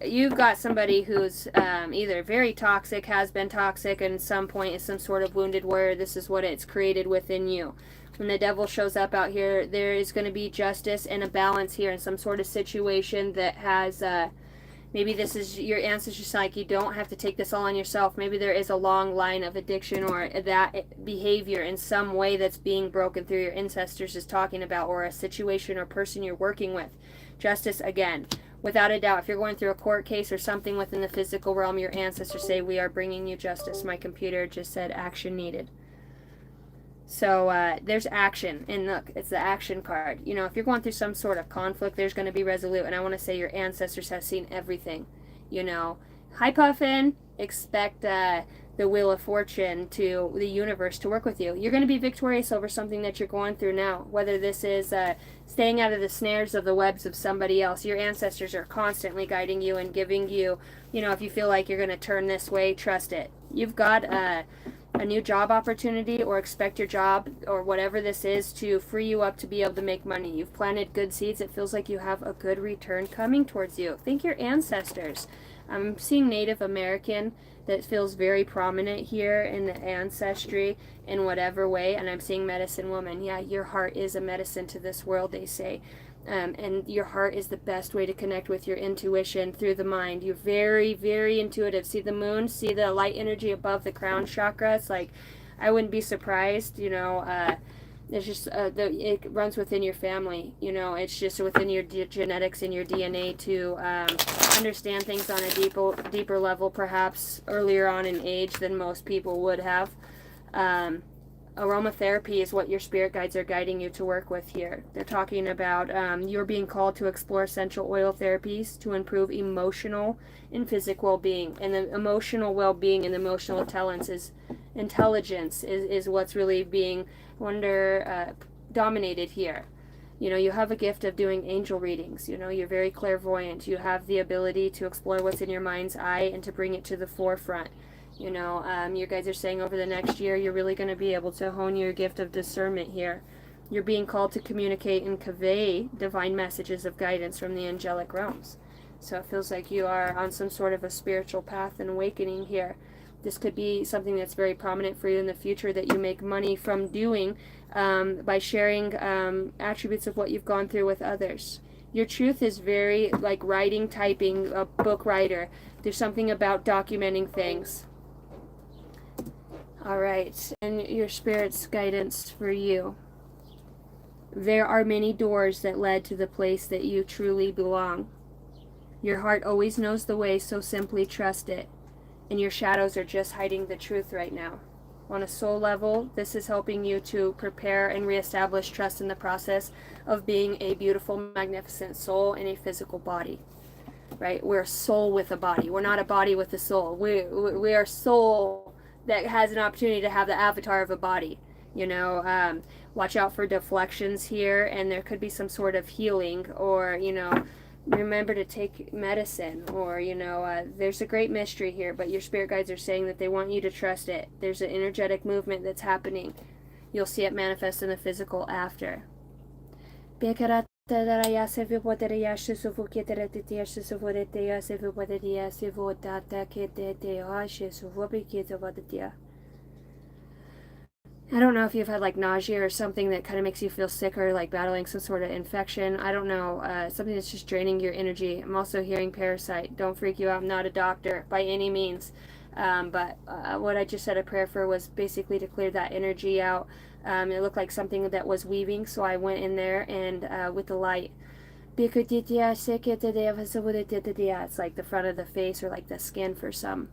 You've got somebody who's either very toxic, has been toxic, and at some point is some sort of wounded warrior. This is what it's created within you. When the devil shows up out here, there is going to be justice and a balance here in some sort of situation that has, maybe this is your ancestors, like you don't have to take this all on yourself. Maybe there is a long line of addiction or that behavior in some way that's being broken through, your ancestors is talking about, or a situation or person you're working with. Justice again. Without a doubt, if you're going through a court case or something within the physical realm, your ancestors say, we are bringing you justice. My computer just said action needed. So there's action. And look, it's the action card. You know, if you're going through some sort of conflict, there's going to be resolute. And I want to say your ancestors have seen everything. You know, hi Puffin. Expect the wheel of fortune, to the universe to work with you. You're going to be victorious over something that you're going through now, whether this is staying out of the snares of the webs of somebody else. Your ancestors are constantly guiding you and giving you, if you feel like you're going to turn this way, trust it. You've got a new job opportunity, or expect your job or whatever this is to free you up to be able to make money. You've planted good seeds. It feels like you have a good return coming towards you. Thank your ancestors. I'm seeing Native American that feels very prominent here in the ancestry in whatever way, and I'm seeing medicine woman. Yeah, your heart is a medicine to this world, they say. And your heart is the best way to connect with your intuition through the mind. You're very, very intuitive. See the moon? See the light energy above the crown chakra? It's like, I wouldn't be surprised, it's just it runs within your family. It's just within your genetics and your DNA to understand things on a deeper level, perhaps earlier on in age than most people would have. Aromatherapy is what your spirit guides are guiding you to work with here. They're talking about you're being called to explore essential oil therapies to improve emotional and physical well-being. And the emotional well-being and emotional intelligence is what's really being dominated here. You have a gift of doing angel readings. You're very clairvoyant. You have the ability to explore what's in your mind's eye and to bring it to the forefront. You guys are saying over the next year, you're really going to be able to hone your gift of discernment here. You're being called to communicate and convey divine messages of guidance from the angelic realms. So it feels like you are on some sort of a spiritual path and awakening here. This could be something that's very prominent for you in the future that you make money from doing by sharing attributes of what you've gone through with others. Your truth is very like writing, typing, a book writer. There's something about documenting things. All right, and your spirit's guidance for you. There are many doors that led to the place that you truly belong. Your heart always knows the way, so simply trust it. And your shadows are just hiding the truth right now. On a soul level, this is helping you to prepare and reestablish trust in the process of being a beautiful, magnificent soul in a physical body. Right? We're a soul with a body. We're not a body with a soul. We are soul that has an opportunity to have the avatar of a body. Watch out for deflections here, and there could be some sort of healing, or remember to take medicine, or there's a great mystery here, but your spirit guides are saying that they want you to trust it. There's an energetic movement that's happening. You'll see it manifest in the physical after. I don't know if you've had like nausea or something that kind of makes you feel sick, or like battling some sort of infection. I don't know, something that's just draining your energy. I'm also hearing parasite. Don't freak you out. I'm not a doctor by any means. But what I just said a prayer for was basically to clear that energy out. It looked like something that was weaving, so I went in there and with the light. It's like the front of the face, or like the skin for some.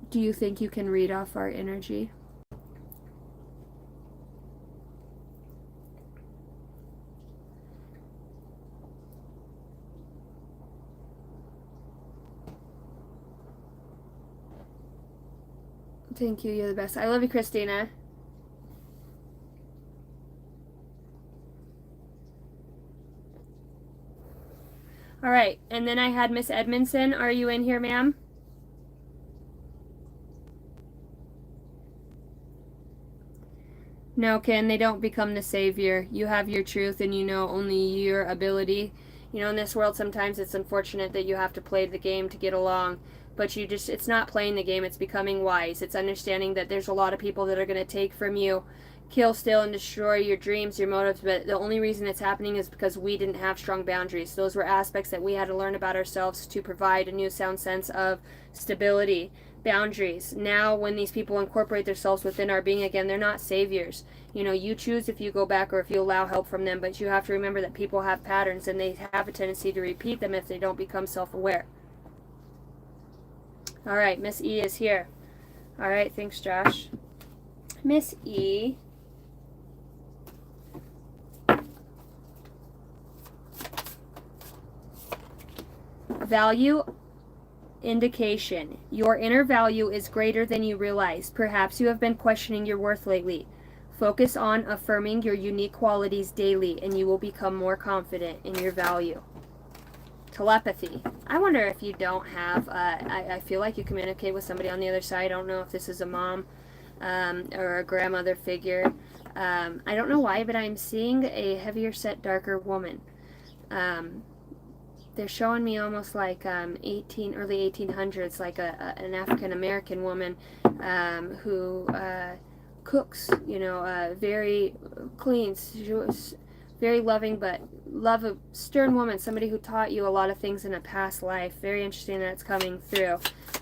Do you think you can read off our energy? Thank you. You're the best. I love you, Christina. All right. And then I had Miss Edmondson. Are you in here, ma'am? No, Ken, they don't become the savior. You have your truth, and only your ability. In this world, sometimes it's unfortunate that you have to play the game to get along. But it's not playing the game, it's becoming wise. It's understanding that there's a lot of people that are going to take from you, kill, steal, and destroy your dreams, your motives. But the only reason it's happening is because we didn't have strong boundaries. Those were aspects that we had to learn about ourselves to provide a new sound sense of stability. Boundaries. Now, when these people incorporate themselves within our being again, they're not saviors. You choose if you go back or if you allow help from them, but you have to remember that people have patterns, and they have a tendency to repeat them if they don't become self-aware. All right, Miss E is here. All right, thanks, Josh. Miss E. Value indication. Your inner value is greater than you realize. Perhaps you have been questioning your worth lately. Focus on affirming your unique qualities daily, and you will become more confident in your value. Telepathy. I wonder if you don't have, I feel like you communicate with somebody on the other side. I don't know if this is a mom or a grandmother figure. I don't know why, but I'm seeing a heavier set, darker woman. They're showing me almost like early 1800s, like an African American woman who cooks, very clean. She was very loving, but a stern woman, somebody who taught you a lot of things in a past life. Very interesting that it's coming through.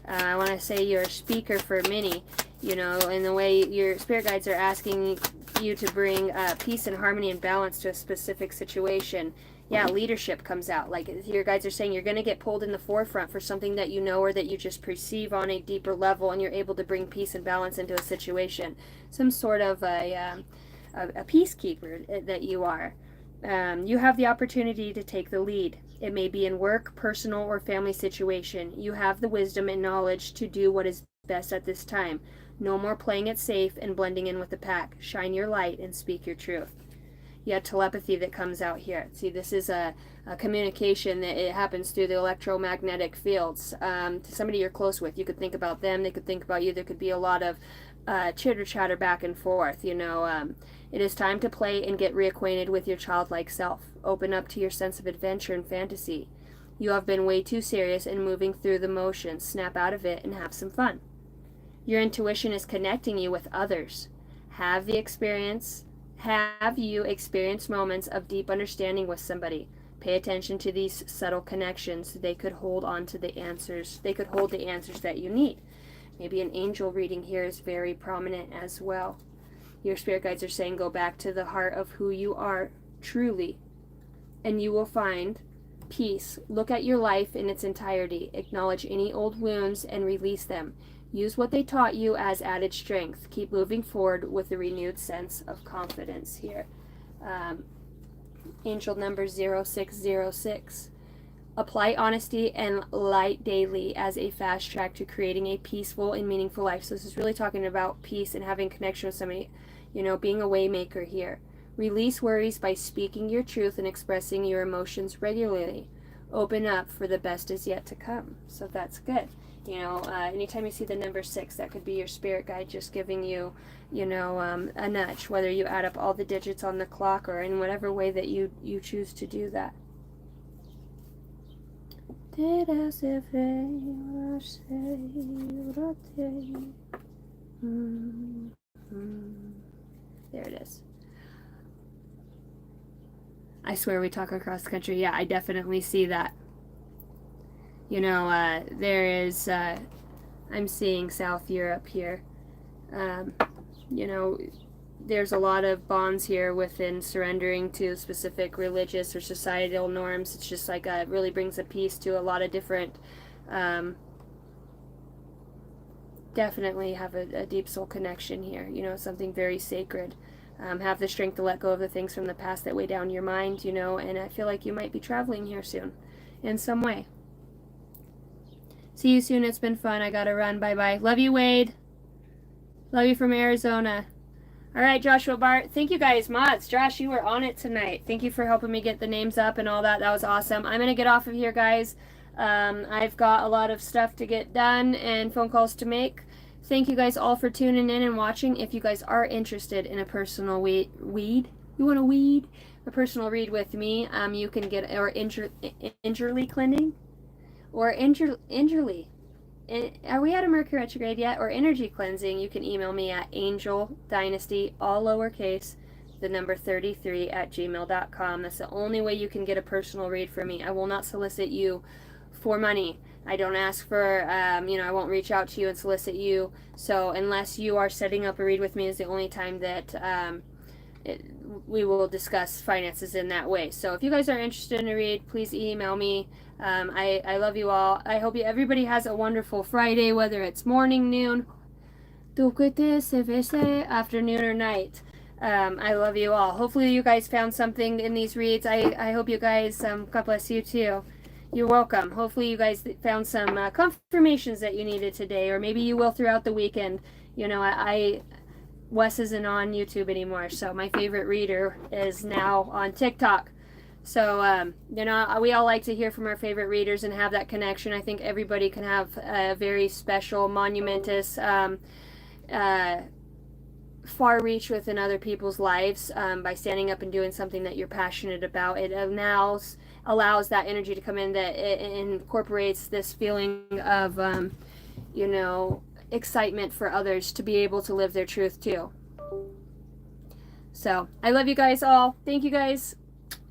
I want to say you're a speaker for many, in the way your spirit guides are asking you to bring peace and harmony and balance to a specific situation. Yeah, leadership comes out. Like your guides are saying, you're going to get pulled in the forefront for something that you know or that you just perceive on a deeper level, and you're able to bring peace and balance into a situation. Some sort of a peacekeeper that you are. You have the opportunity to take the lead. It may be in work, personal, or family situation. You have the wisdom and knowledge to do what is best at this time. No more playing it safe and blending in with the pack. Shine your light and speak your truth. You have telepathy that comes out here. See, this is a communication that it happens through the electromagnetic fields. To somebody you're close with, you could think about them, they could think about you. There could be a lot of chitter chatter back and forth. It is time to play and get reacquainted with your childlike self. Open up to your sense of adventure and fantasy. You have been way too serious and moving through the motions. Snap out of it and have some fun. Your intuition is connecting you with others. Have you experienced moments of deep understanding with somebody? Pay attention to these subtle connections. They could hold on to the answers. They could hold the answers that you need. Maybe an angel reading here is very prominent as well. Your spirit guides are saying go back to the heart of who you are truly, and you will find peace. Look at your life in its entirety. Acknowledge any old wounds and release them. Use what they taught you as added strength. Keep moving forward with a renewed sense of confidence here. Angel number 0606. Apply honesty and light daily as a fast track to creating a peaceful and meaningful life. So this is really talking about peace and having connection with somebody, being a waymaker here. Release worries by speaking your truth and expressing your emotions regularly. Open up, for the best is yet to come. So that's good. Anytime you see the number 6, that could be your spirit guide just giving you, a nudge, whether you add up all the digits on the clock or in whatever way that you choose to do that. There it is. I swear we talk across the country. Yeah, I definitely see that. There is, I'm seeing South Europe here. There's a lot of bonds here within surrendering to specific religious or societal norms. It's just like it really brings a peace to a lot of different, definitely have a deep soul connection here, something very sacred. Have the strength to let go of the things from the past that weigh down your mind, and I feel like you might be traveling here soon in some way. See you soon. It's been fun. I gotta run. Bye-bye. Love you, Wade. Love you from Arizona. All right, Joshua Bart. Thank you guys. Mods, Josh, you were on it tonight. Thank you for helping me get the names up and all that. That was awesome. I'm going to get off of here, guys. I've got a lot of stuff to get done and phone calls to make. Thank you guys all for tuning in and watching. If you guys are interested in a personal a personal read with me, you can get, or injury cleansing, or injury. Are we at a Mercury retrograde yet? Or energy cleansing, you can email me at angeldynasty, all lowercase, the number 33 at gmail.com. That's the only way you can get a personal read from me. I will not solicit you for money. I don't ask for, I won't reach out to you and solicit you. So unless you are setting up a read with me is the only time that we will discuss finances in that way. So if you guys are interested in a read, please email me. I love you all. I hope everybody has a wonderful Friday, whether it's morning, noon, afternoon, or night. I love you all. Hopefully you guys found something in these reads. I hope you guys, God bless you too. You're welcome. Hopefully you guys found some confirmations that you needed today, or maybe you will throughout the weekend. You know, Wes isn't on YouTube anymore, so my favorite reader is now on TikTok. So, you know, we all like to hear from our favorite readers and have that connection. I think everybody can have a very special, monumentous, far reach within other people's lives by standing up and doing something that you're passionate about. It allows that energy to come in, that it incorporates this feeling of, you know, excitement for others to be able to live their truth too. So I love you guys all. Thank you guys.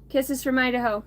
Kisses from Idaho.